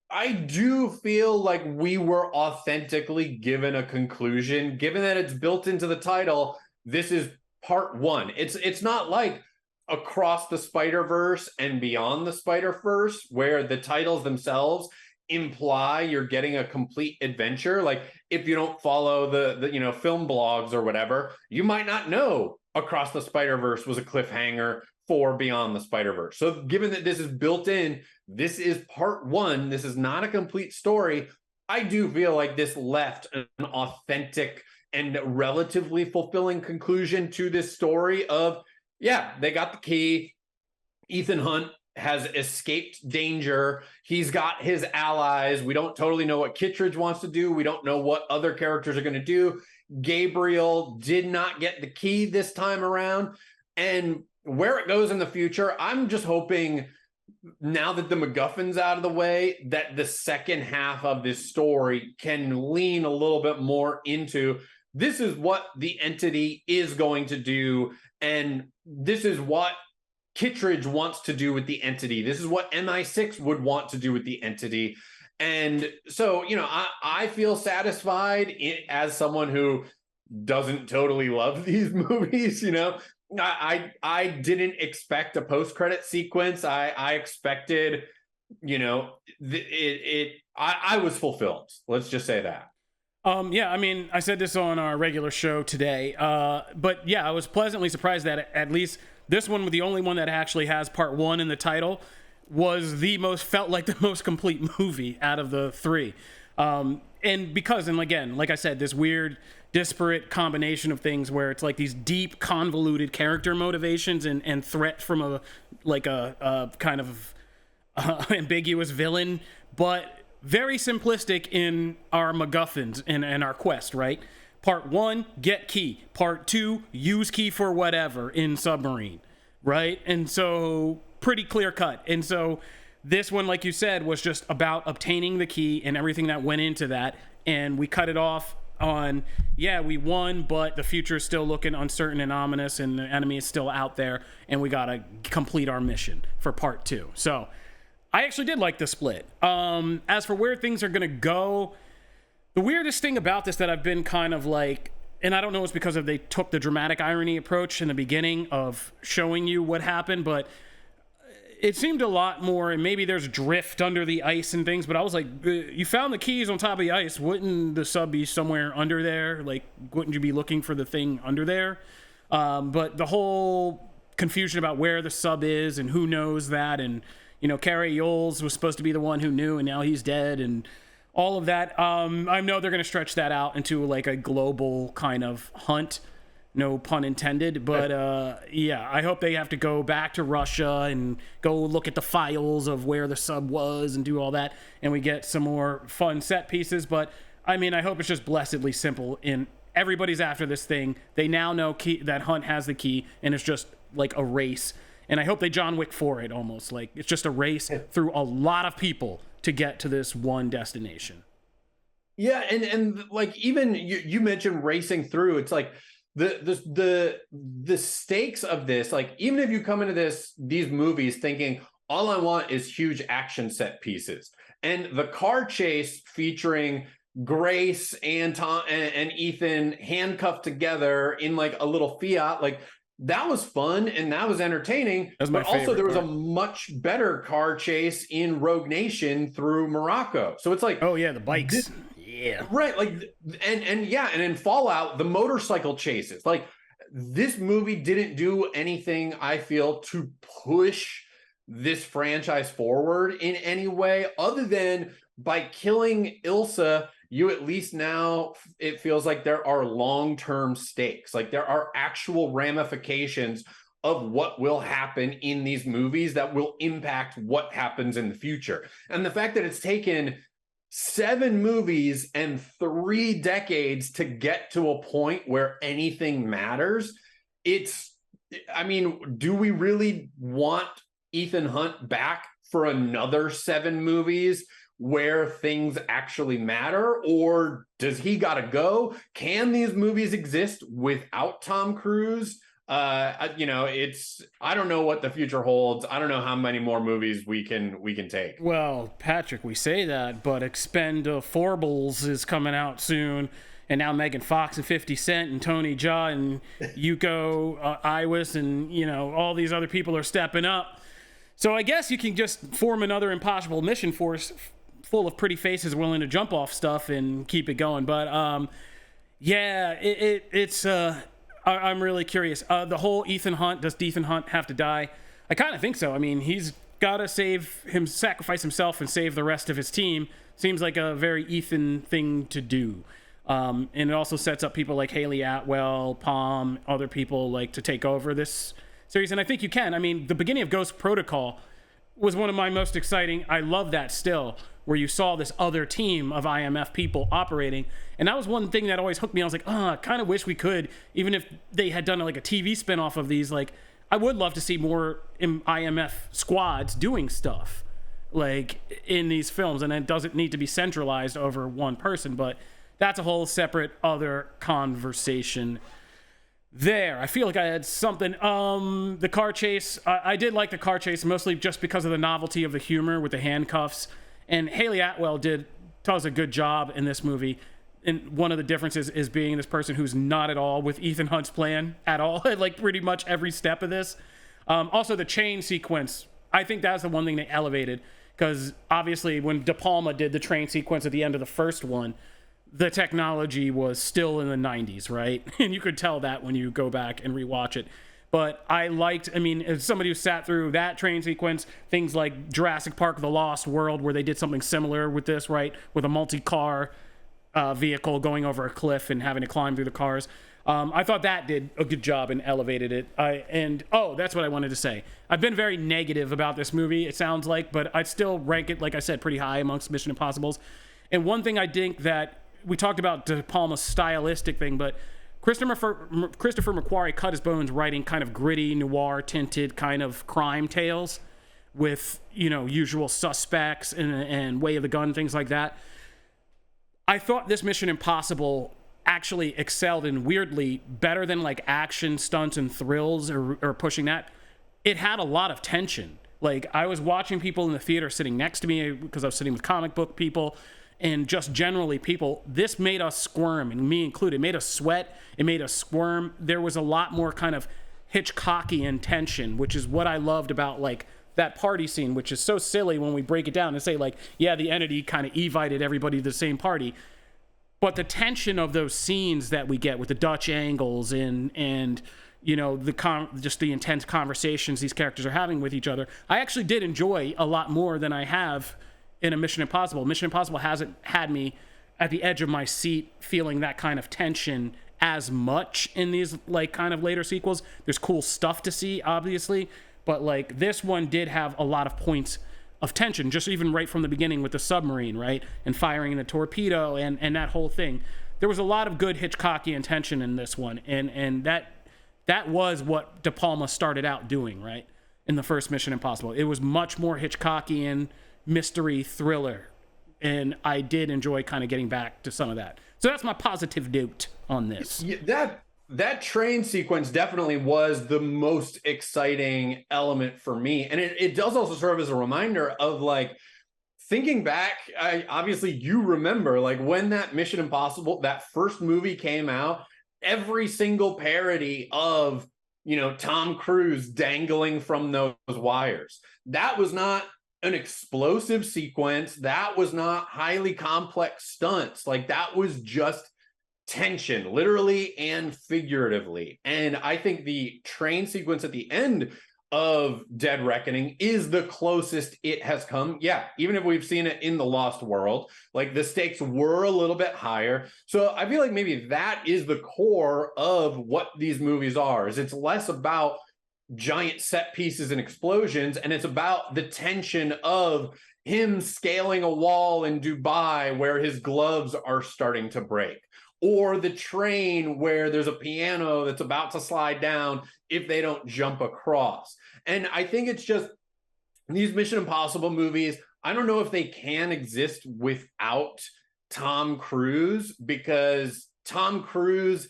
B: I do feel like we were authentically given a conclusion, given that it's built into the title. This is part 1. It's not like Across the Spider-Verse and Beyond the Spider-Verse, where the titles themselves imply you're getting a complete adventure. Like, if you don't follow the film blogs or whatever, you might not know Across the Spider-Verse was a cliffhanger for Beyond the Spider-Verse. So given that this is built in, this is part 1, this is not a complete story, I do feel like this left an authentic and relatively fulfilling conclusion to this story of, yeah, they got the key. Ethan Hunt has escaped danger. He's got his allies. We don't totally know what Kittredge wants to do. We don't know what other characters are going to do. Gabriel did not get the key this time around. And where it goes in the future, I'm just hoping, now that the MacGuffin's out of the way, that the second half of this story can lean a little bit more into, this is what the entity is going to do, and this is what Kittredge wants to do with the entity. This is what MI6 would want to do with the entity. And so, I feel satisfied as someone who doesn't totally love these movies, I didn't expect a post-credit sequence. I expected, I was fulfilled. Let's just say that.
A: Yeah, I mean, I said this on our regular show today, but yeah, I was pleasantly surprised that at least this one, the only one that actually has part 1 in the title, felt like the most complete movie out of the 3. And again, like I said, this weird disparate combination of things where it's like these deep, convoluted character motivations and threat from a kind of ambiguous villain, but very simplistic in our MacGuffins and our quest, right? Part 1, get key. Part 2, use key for whatever in submarine, right? And so pretty clear cut. And so this one, like you said, was just about obtaining the key and everything that went into that. And we cut it off on, yeah, we won, but the future is still looking uncertain and ominous, and the enemy is still out there, and we got to complete our mission for part 2. So I actually did like the split. As for where things are going to go, the weirdest thing about this that I've been kind of like, and I don't know if it's because of they took the dramatic irony approach in the beginning of showing you what happened, but it seemed a lot more, and maybe there's drift under the ice and things, but I was like, you found the keys on top of the ice. Wouldn't the sub be somewhere under there? Like, wouldn't you be looking for the thing under there? But the whole confusion about where the sub is and who knows that, and, you know, Carrie Yoles was supposed to be the one who knew, and now he's dead, and all of that. I know they're going to stretch that out into like a global kind of hunt. No pun intended, but yeah, I hope they have to go back to Russia and go look at the files of where the sub was and do all that, and we get some more fun set pieces. But I mean, I hope it's just blessedly simple. And everybody's after this thing. They now know that Hunt has the key, and it's just like a race. And I hope they John Wick for it, almost like it's just a race through a lot of people to get to this one destination.
B: Yeah, and like even you mentioned racing through. It's like the stakes of this. Like even if you come into these movies thinking all I want is huge action set pieces, and the car chase featuring Grace and Tom and Ethan handcuffed together in like a little Fiat, like that was fun and that was entertaining. But also there was a much better car chase in Rogue Nation through Morocco. So it's like,
A: oh yeah, the bikes. Yeah.
B: Right. Like, and yeah. And in Fallout, the motorcycle chases, like this movie didn't do anything, I feel, to push this franchise forward in any way other than by killing Ilsa. You at least now, it feels like there are long-term stakes. Like there are actual ramifications of what will happen in these movies that will impact what happens in the future. And the fact that it's taken 7 movies and 3 decades to get to a point where anything matters, I mean, do we really want Ethan Hunt back for another 7 movies where things actually matter, or does he gotta go? Can these movies exist without Tom Cruise? You know, I don't know what the future holds. I don't know how many more movies we can take.
A: Well, Patrick, we say that, but Expendables is coming out soon, and now Megan Fox and 50 Cent and Tony Jaa and Yuko Iwis and, you know, all these other people are stepping up. So I guess you can just form another Impossible Mission Force full of pretty faces willing to jump off stuff and keep it going. But yeah, it's I'm really curious. The whole Ethan Hunt, does Ethan Hunt have to die? I kind of think so. I mean, he's got to sacrifice himself and save the rest of his team. Seems like a very Ethan thing to do. And it also sets up people like Haley Atwell, Palm, other people like to take over this series. And I think you can. I mean, the beginning of Ghost Protocol was one of my most exciting. I love that still, where you saw this other team of IMF people operating. And that was one thing that always hooked me. I was like, I kind of wish we could, even if they had done like a TV spinoff of these, like I would love to see more IMF squads doing stuff like in these films. And it doesn't need to be centralized over one person, but that's a whole separate other conversation there. I feel like I had something. The car chase, I did like the car chase, mostly just because of the novelty of the humor with the handcuffs. And Haley Atwell does a good job in this movie. And one of the differences is being this person who's not at all with Ethan Hunt's plan at all, like pretty much every step of this. Also, the chain sequence, I think that's the one thing they elevated, because obviously when De Palma did the train sequence at the end of the first one, the technology was still in the 90s, right? And you could tell that when you go back and rewatch it. But I mean, as somebody who sat through that train sequence, things like Jurassic Park: The Lost World, where they did something similar with this, right? With a multi-car vehicle going over a cliff and having to climb through the cars. I thought that did a good job and elevated it. That's what I wanted to say. I've been very negative about this movie, it sounds like, but I'd still rank it, like I said, pretty high amongst Mission Impossibles. And one thing I think that we talked about De Palma's stylistic thing, but Christopher McQuarrie cut his bones writing kind of gritty, noir-tinted kind of crime tales with, usual suspects and Way of the Gun, things like that. I thought this Mission Impossible actually excelled in, weirdly, better than like action stunts and thrills or pushing that. It had a lot of tension. Like, I was watching people in the theater sitting next to me because I was sitting with comic book people and just generally people. This made us squirm, and me included. It made us sweat. It made us squirm. There was a lot more kind of Hitchcockian tension, which is what I loved about like that party scene, which is so silly when we break it down and say like, yeah, the entity kind of evited everybody to the same party. But the tension of those scenes that we get with the Dutch angles and just the intense conversations these characters are having with each other, I actually did enjoy a lot more than I have in a Mission Impossible. Mission Impossible hasn't had me at the edge of my seat feeling that kind of tension as much in these like kind of later sequels. There's cool stuff to see, obviously, but like this one did have a lot of points of tension, just even right from the beginning with the submarine, right? And firing the torpedo and that whole thing. There was a lot of good Hitchcockian tension in this one. And that was what De Palma started out doing, right? In the first Mission Impossible. It was much more Hitchcockian mystery thriller. And I did enjoy kind of getting back to some of that. So that's my positive note on this.
B: That train sequence definitely was the most exciting element for me. And it does also serve as a reminder of like thinking back. Obviously you remember like when that Mission Impossible, that first movie came out, every single parody of, Tom Cruise dangling from those wires. That was not an explosive sequence. That was not highly complex stunts. Like that was just tension, literally and figuratively. And I think the train sequence at the end of Dead Reckoning is the closest it has come. Yeah, even if we've seen it in The Lost World, like the stakes were a little bit higher. So I feel like maybe that is the core of what these movies are, is it's less about giant set pieces and explosions, and it's about the tension of him scaling a wall in Dubai where his gloves are starting to break, or the train where there's a piano that's about to slide down if they don't jump across. And I think it's just these Mission Impossible movies, I don't know if they can exist without Tom Cruise, because Tom Cruise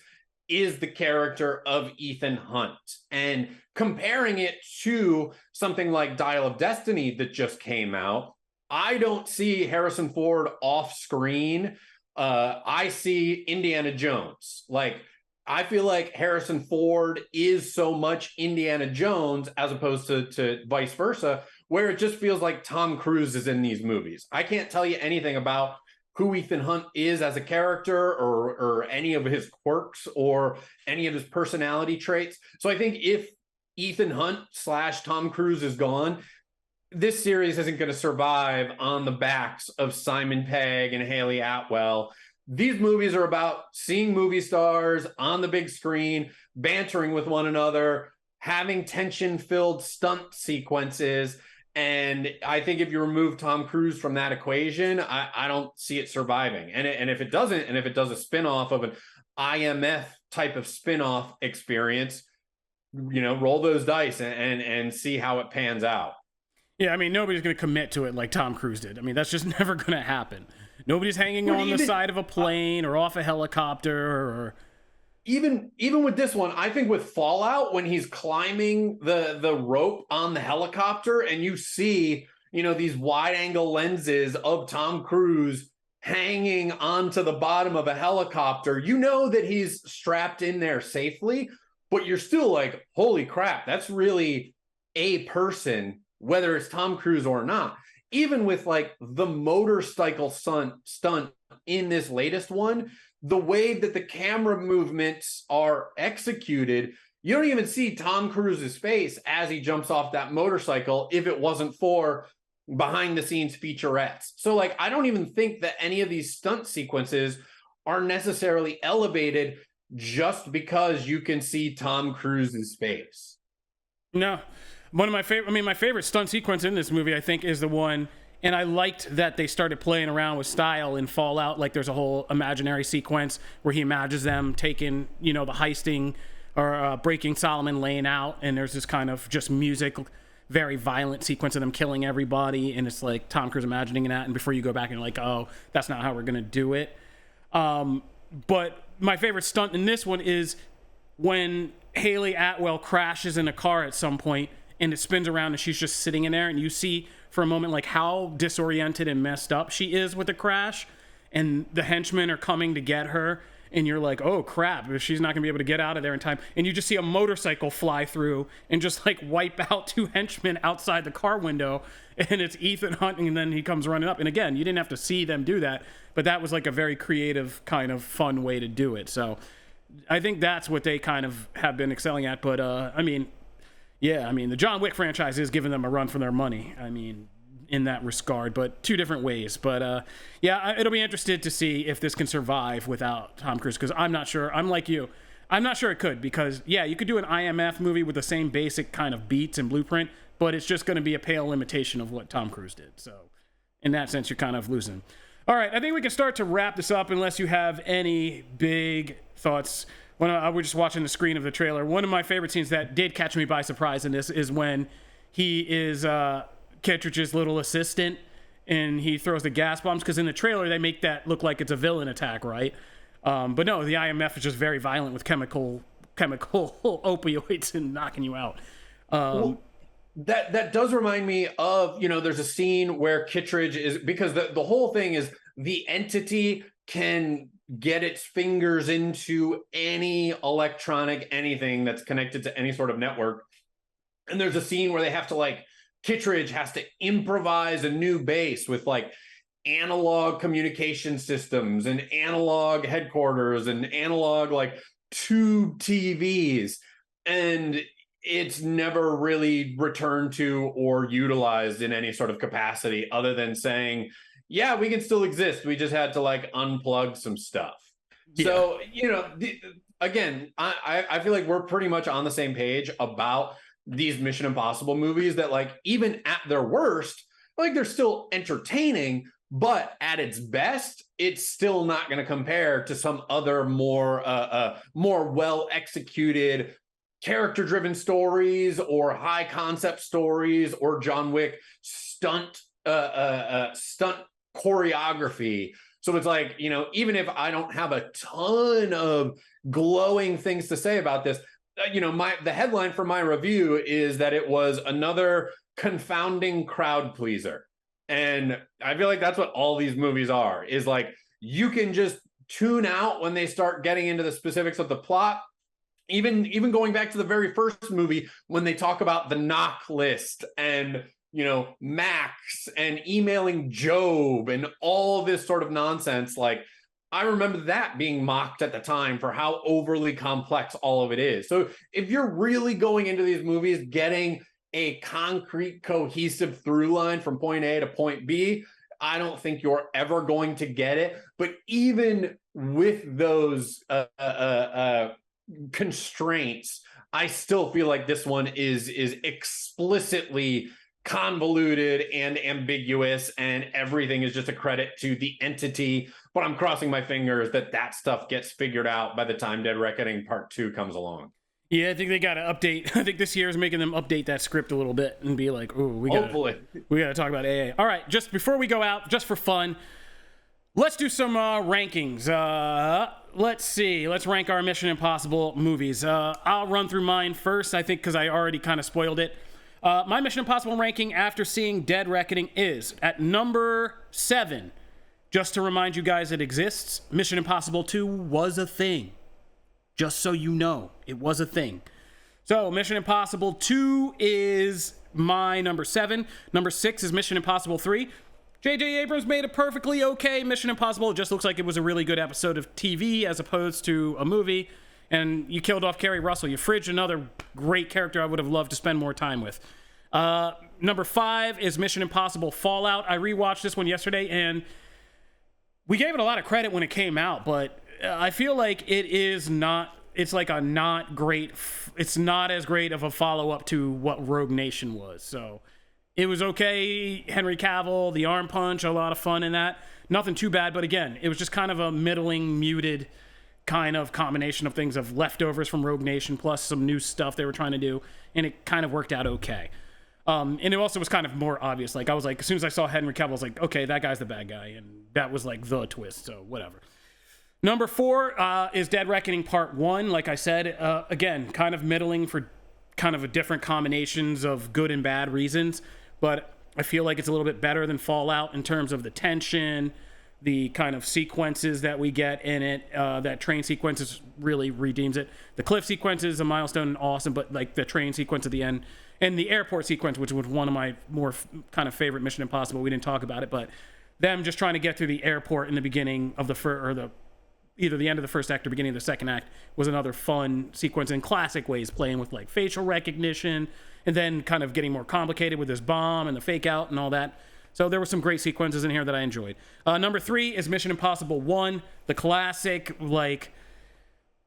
B: is the character of Ethan Hunt. And comparing it to something like Dial of Destiny that just came out, I don't see Harrison Ford off screen. I see Indiana Jones. Like, I feel like Harrison Ford is so much Indiana Jones as opposed to vice versa, where it just feels like Tom Cruise is in these movies. I can't tell you anything about who Ethan Hunt is as a character or any of his quirks or any of his personality traits. So I think if Ethan Hunt / Tom Cruise is gone, this series isn't going to survive on the backs of Simon Pegg and Haley Atwell. These movies are about seeing movie stars on the big screen, bantering with one another, having tension-filled stunt sequences. And I think if you remove Tom Cruise from that equation, I don't see it surviving. And if it doesn't, and if it does a spinoff of an IMF type of spinoff experience, roll those dice and see how it pans out.
A: Yeah, I mean, nobody's going to commit to it like Tom Cruise did. I mean, that's just never going to happen. Nobody's hanging on the side of a plane or off a helicopter or...
B: Even with this one, I think with Fallout, when he's climbing the rope on the helicopter and you see, these wide angle lenses of Tom Cruise hanging onto the bottom of a helicopter, that he's strapped in there safely, but you're still like, holy crap, that's really a person, whether it's Tom Cruise or not. Even with like the motorcycle stunt in this latest one, the way that the camera movements are executed, you don't even see Tom Cruise's face as he jumps off that motorcycle if it wasn't for behind the scenes featurettes. So like, I don't even think that any of these stunt sequences are necessarily elevated just because you can see Tom Cruise's face.
A: No. One of my favorite, my favorite stunt sequence in this movie, I think, is the one, and I liked that they started playing around with style in Fallout. Like, there's a whole imaginary sequence where he imagines them taking, the heisting or breaking Solomon Lane out, and there's this kind of just music, very violent sequence of them killing everybody, and it's like Tom Cruise imagining that, and before you go back and you're like, oh, that's not how we're gonna do it. But my favorite stunt in this one is when Haley Atwell crashes in a car at some point, and it spins around and she's just sitting in there, and you see for a moment like how disoriented and messed up she is with the crash, and the henchmen are coming to get her, and you're like, oh crap, she's not gonna be able to get out of there in time, and you just see a motorcycle fly through and just like wipe out 2 henchmen outside the car window, and it's Ethan Hunt, and then he comes running up, and again, you didn't have to see them do that, but that was like a very creative kind of fun way to do it. So I think that's what they kind of have been excelling at. But the John Wick franchise is giving them a run for their money, in that regard, but 2 different ways. But it'll be interested to see if this can survive without Tom Cruise, because I'm not sure. I'm like you. I'm not sure it could, because, you could do an IMF movie with the same basic kind of beats and blueprint, but it's just going to be a pale imitation of what Tom Cruise did. So in that sense, you're kind of losing. All right, I think we can start to wrap this up unless you have any big thoughts. When I was just watching the screen of the trailer, one of my favorite scenes that did catch me by surprise in this is when he is Kittredge's little assistant and he throws the gas bombs, because in the trailer they make that look like it's a villain attack, right? But no, the IMF is just very violent with chemical opioids and knocking you out.
B: That does remind me of, there's a scene where Kittredge is, because the whole thing is the entity can get its fingers into any electronic anything that's connected to any sort of network. And there's a scene where they have to Kittredge has to improvise a new base with analog communication systems and analog headquarters and analog tube TVs. And it's never really returned to or utilized in any sort of capacity other than saying, yeah, we can still exist. We just had to unplug some stuff. Yeah. So, again, I feel like we're pretty much on the same page about these Mission Impossible movies that even at their worst, they're still entertaining, but at its best, it's still not going to compare to some other more well executed character-driven stories or high concept stories or John Wick stunt choreography. So it's even if I don't have a ton of glowing things to say about this, the headline for my review is that it was another confounding crowd pleaser. And I feel like that's what all these movies are, is you can just tune out when they start getting into the specifics of the plot. Even going back to the very first movie, when they talk about the knock list and, Max and emailing Job and all this sort of nonsense, I remember that being mocked at the time for how overly complex all of it is. So if you're really going into these movies getting a concrete, cohesive through line from point A to point B, I don't think you're ever going to get it. But even with those constraints, I still feel like this one is explicitly convoluted and ambiguous, and everything is just a credit to the entity. But I'm crossing my fingers that stuff gets figured out by the time Dead Reckoning Part 2 comes along.
A: Yeah, I think they got to update. I think this year is making them update that script a little bit and be like, "Ooh, we got to talk about AA." All right, just before we go out, just for fun, let's do some rankings. Let's see. Let's rank our Mission Impossible movies. I'll run through mine first, I think, because I already kind of spoiled it. My Mission Impossible ranking after seeing Dead Reckoning is at number 7. Just to remind you guys it exists, Mission Impossible 2 was a thing. Just so you know, it was a thing. So Mission Impossible 2 is my number 7. Number 6 is Mission Impossible 3. J.J. Abrams made a perfectly okay Mission Impossible. It just looks like it was a really good episode of TV as opposed to a movie. And you killed off Kerry Russell. You fridged another great character I would have loved to spend more time with. Number 5 is Mission Impossible Fallout. I rewatched this one yesterday, and we gave it a lot of credit when it came out, but I feel like it is not. It's like a not great. It's not as great of a follow up to what Rogue Nation was. So it was okay. Henry Cavill, the arm punch, a lot of fun in that. Nothing too bad, but again, it was just kind of a middling, muted kind of combination of things, of leftovers from Rogue Nation plus some new stuff they were trying to do, and it kind of worked out okay. And it also was kind of more obvious. Like, I was like, as soon as I saw Henry Cavill, I was like, okay, that guy's the bad guy, and that was like the twist, so whatever. Number 4 is Dead Reckoning Part 1. Like I said, again, kind of middling for kind of a different combinations of good and bad reasons, but I feel like it's a little bit better than Fallout in terms of the tension, the kind of sequences that we get in it. That train sequences really redeems it. The cliff sequence is a milestone and awesome, but like the train sequence at the end and the airport sequence, which was one of my more kind of favorite Mission Impossible. We didn't talk about it, but them just trying to get through the airport in the beginning of either the end of the first act or beginning of the second act was another fun sequence in classic ways, playing with like facial recognition and then kind of getting more complicated with this bomb and the fake out and all that. So there were some great sequences in here that I enjoyed. Number 3 is Mission Impossible 1, the classic, like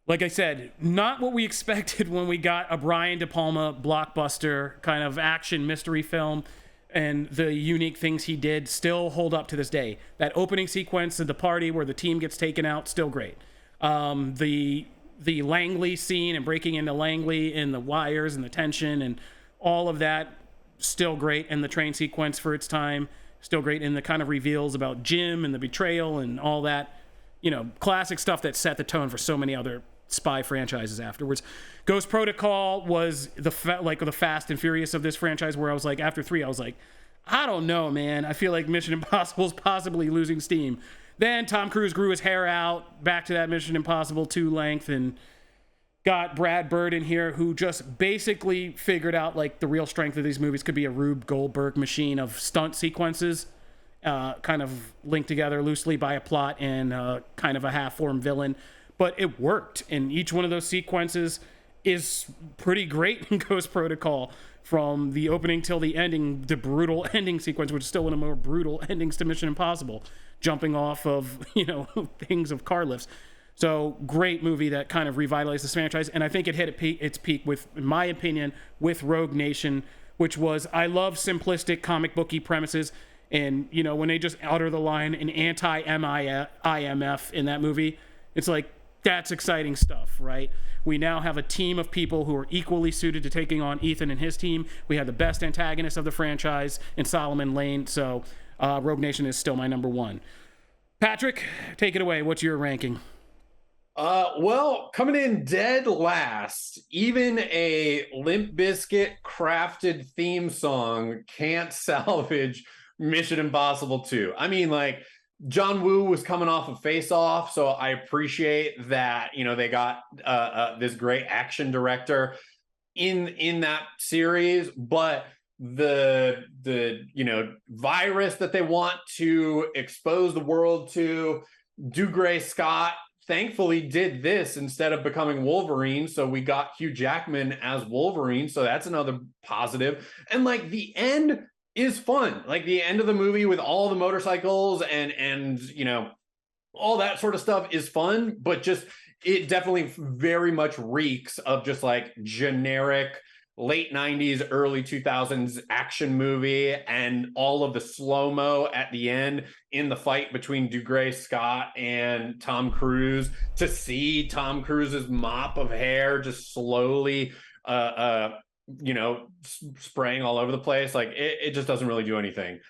A: I said, not what we expected when we got a Brian De Palma blockbuster kind of action mystery film, and the unique things he did still hold up to this day. That opening sequence of the party where the team gets taken out, still great. The Langley scene and breaking into Langley and the wires and the tension and all of that, still great. And the train sequence for its time, still great. And the kind of reveals about Jim and the betrayal and all that, classic stuff that set the tone for so many other spy franchises afterwards. Ghost Protocol was the Fast and Furious of this franchise, where I was like, after 3, I was like, I don't know, man. I feel like Mission Impossible is possibly losing steam. Then Tom Cruise grew his hair out back to that Mission Impossible 2 length and got Brad Bird in here, who just basically figured out like the real strength of these movies could be a Rube Goldberg machine of stunt sequences, kind of linked together loosely by a plot and kind of a half-formed villain. But it worked, and each one of those sequences is pretty great in Ghost Protocol, from the opening till the ending, the brutal ending sequence, which is still one of the more brutal endings to Mission Impossible, jumping off of, things of car lifts. So great movie that kind of revitalized this franchise, and I think it hit its peak with, in my opinion, with Rogue Nation, which was, I love simplistic comic booky premises, and, when they just utter the line, an anti-IMF in that movie, it's like, that's exciting stuff, right? We now have a team of people who are equally suited to taking on Ethan and his team. We have the best antagonist of the franchise in Solomon Lane. So Rogue Nation is still my number 1. Patrick, take it away. What's your ranking?
B: Well, coming in dead last, even a Limp Bizkit crafted theme song can't salvage Mission Impossible 2. I mean, like, John Woo was coming off of Face Off, so I appreciate that, they got this great action director in that series, but the virus that they want to expose the world to, Dougray Scott thankfully did this instead of becoming Wolverine, so we got Hugh Jackman as Wolverine, so that's another positive. And like the end is fun, like the end of the movie with all the motorcycles and all that sort of stuff is fun, but just it definitely very much reeks of just like generic late 90s early 2000s action movie, and all of the slow-mo at the end in the fight between Dougray Scott and Tom Cruise, to see Tom Cruise's mop of hair just slowly spraying all over the place. Like it just doesn't really do anything.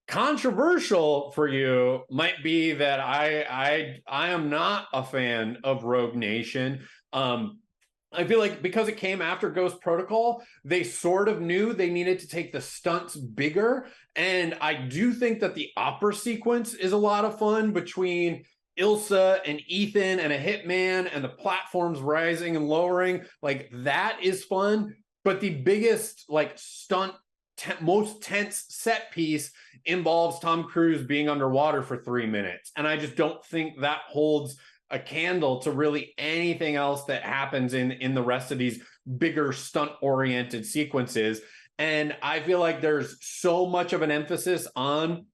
B: Controversial for you might be that I am not a fan of Rogue Nation. I feel like because it came after Ghost Protocol, they sort of knew they needed to take the stunts bigger. And I do think that the opera sequence is a lot of fun between Ilsa and Ethan and a hitman and the platforms rising and lowering. Like that is fun. But the biggest like most tense set piece involves Tom Cruise being underwater for 3 minutes. And I just don't think that holds a candle to really anything else that happens in the rest of these bigger stunt oriented sequences. And I feel like there's so much of an emphasis on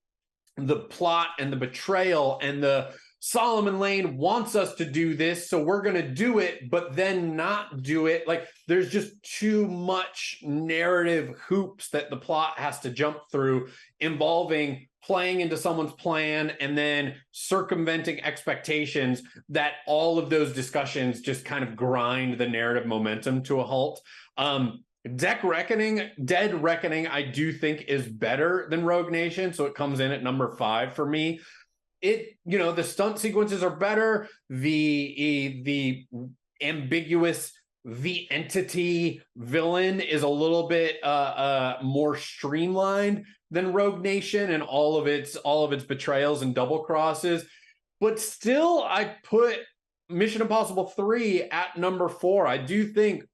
B: the plot and the betrayal and the Solomon Lane wants us to do this, so we're going to do it, but then not do it. Like, there's just too much narrative hoops that the plot has to jump through, involving playing into someone's plan and then circumventing expectations, that all of those discussions just kind of grind the narrative momentum to a halt. Dead Reckoning, I do think is better than Rogue Nation, so it comes in at number 5 for me. The stunt sequences are better. The ambiguous the entity villain is a little bit more streamlined than Rogue Nation and all of its betrayals and double crosses. But still, I put Mission Impossible 3 at number 4. I do think,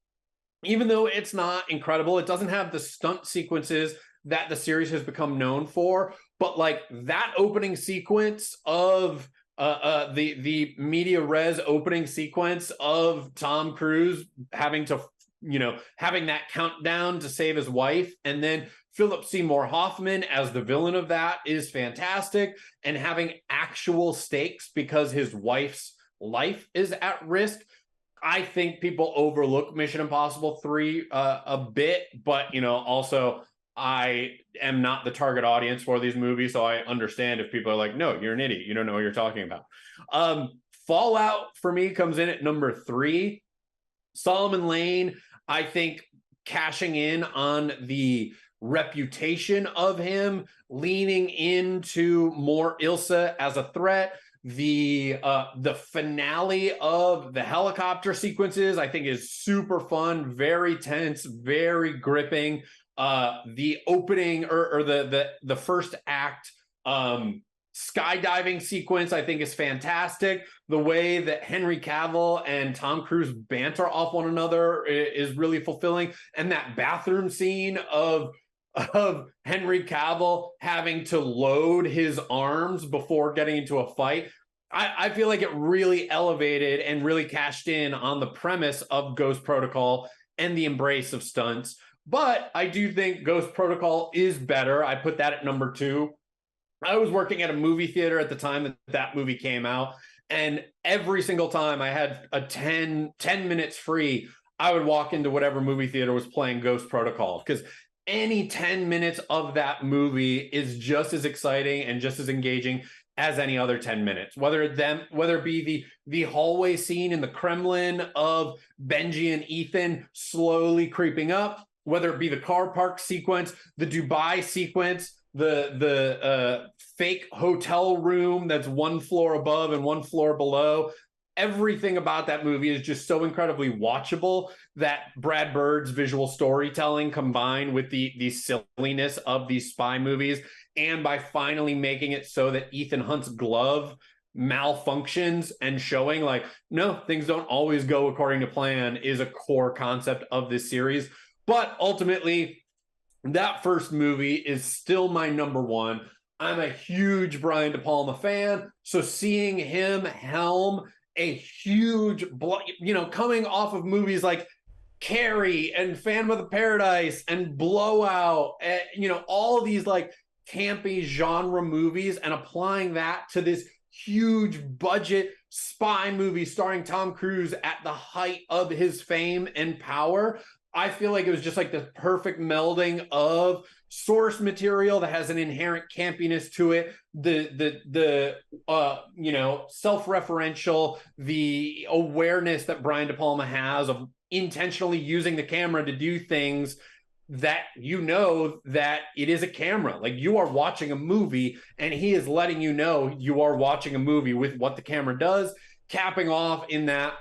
B: even though it's not incredible, it doesn't have the stunt sequences that the series has become known for, but like that opening sequence of the media res opening sequence of Tom Cruise having that countdown to save his wife, and then Philip Seymour Hoffman as the villain of that is fantastic, and having actual stakes because his wife's life is at risk. I think people overlook Mission Impossible 3 a bit, but also I am not the target audience for these movies, so I understand if people are like, no, you're an idiot, you don't know what you're talking about. Fallout for me comes in at number 3. Solomon Lane, I think, cashing in on the reputation of him, leaning into more Ilsa as a threat. The finale of the helicopter sequences, I think, is super fun, very tense, very gripping. The opening or the first act skydiving sequence, I think, is fantastic. The way that Henry Cavill and Tom Cruise banter off one another is really fulfilling. And that bathroom scene of Henry Cavill having to load his arms before getting into a fight, I feel like it really elevated and really cashed in on the premise of Ghost Protocol and the embrace of stunts. But I do think Ghost Protocol is better. I put that at number 2. I was working at a movie theater at the time that movie came out, and every single time I had a 10 minutes free, I would walk into whatever movie theater was playing Ghost Protocol, because any 10 minutes of that movie is just as exciting and just as engaging as any other 10 minutes, whether it be the hallway scene in the Kremlin of Benji and Ethan slowly creeping up, whether it be the car park sequence, the Dubai sequence, the fake hotel room that's one floor above and one floor below. Everything about that movie is just so incredibly watchable that Brad Bird's visual storytelling combined with the silliness of these spy movies, and by finally making it so that Ethan Hunt's glove malfunctions and showing like, no, things don't always go according to plan, is a core concept of this series. But ultimately, that first movie is still my number 1. I'm a huge Brian De Palma fan, so seeing him helm a huge, coming off of movies like Carrie and Phantom of the Paradise and Blowout, all of these like campy genre movies, and applying that to this huge budget spy movie starring Tom Cruise at the height of his fame and power. I feel like it was just like the perfect melding of source material that has an inherent campiness to it, the self-referential, the awareness that Brian De Palma has of intentionally using the camera to do things that that it is a camera. Like, you are watching a movie and he is letting you know you are watching a movie with what the camera does, capping off in that,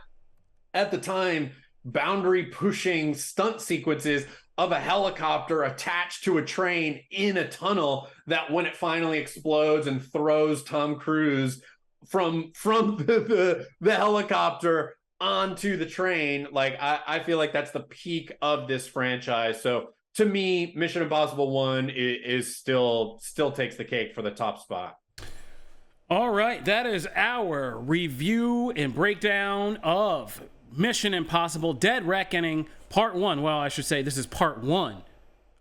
B: at the time, boundary pushing stunt sequences of a helicopter attached to a train in a tunnel that, when it finally explodes and throws Tom Cruise from the helicopter onto the train, like I feel like that's the peak of this franchise. So to me, Mission Impossible 1 is still takes the cake for the top spot.
A: All right, that is our review and breakdown of Mission Impossible Dead Reckoning Part 1. Well, I should say this is Part 1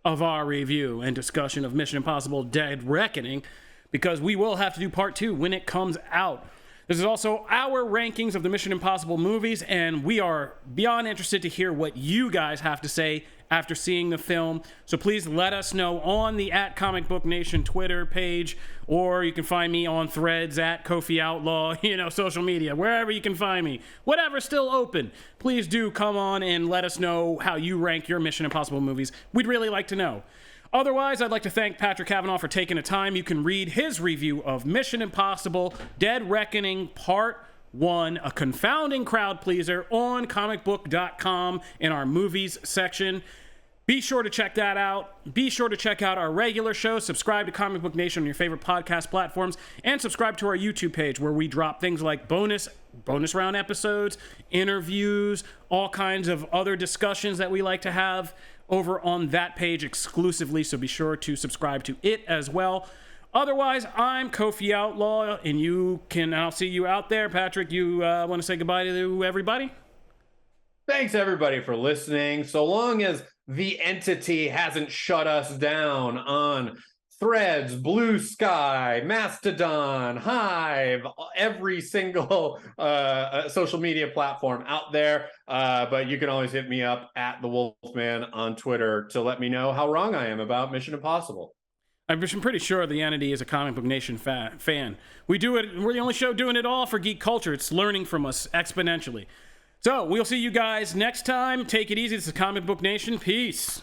A: of our review and discussion of Mission Impossible Dead Reckoning. because we will have to do part 2 when it comes out. This is also our rankings of the Mission Impossible movies, and we are beyond interested to hear what you guys have to say after seeing the film. So please let us know on the @ComicBook Nation Twitter page, or you can find me on Threads @Kofi Outlaw, social media, wherever you can find me. Whatever's still open. Please do come on and let us know how you rank your Mission Impossible movies. We'd really like to know. Otherwise, I'd like to thank Patrick Cavanaugh for taking the time. You can read his review of Mission Impossible Dead Reckoning Part 1, a confounding crowd pleaser, on comicbook.com in our movies section. Be sure to check that out. Be sure to check out our regular show. Subscribe to Comic Book Nation on your favorite podcast platforms, and subscribe to our YouTube page where we drop things like bonus round episodes, interviews, all kinds of other discussions that we like to have over on that page exclusively, so be sure to subscribe to it as well. Otherwise, I'm Kofi Outlaw, and I'll see you out there. Patrick, you want to say goodbye to everybody?
B: Thanks, everybody, for listening. So long as the entity hasn't shut us down on Threads, Blue Sky, Mastodon, Hive, every single social media platform out there. But you can always hit me up @the Wolfman on Twitter to let me know how wrong I am about Mission Impossible.
A: I'm pretty sure the entity is a Comic Book Nation fan. We're the only show doing it all for geek culture. It's learning from us exponentially. So we'll see you guys next time. Take it easy. This is Comic Book Nation. Peace.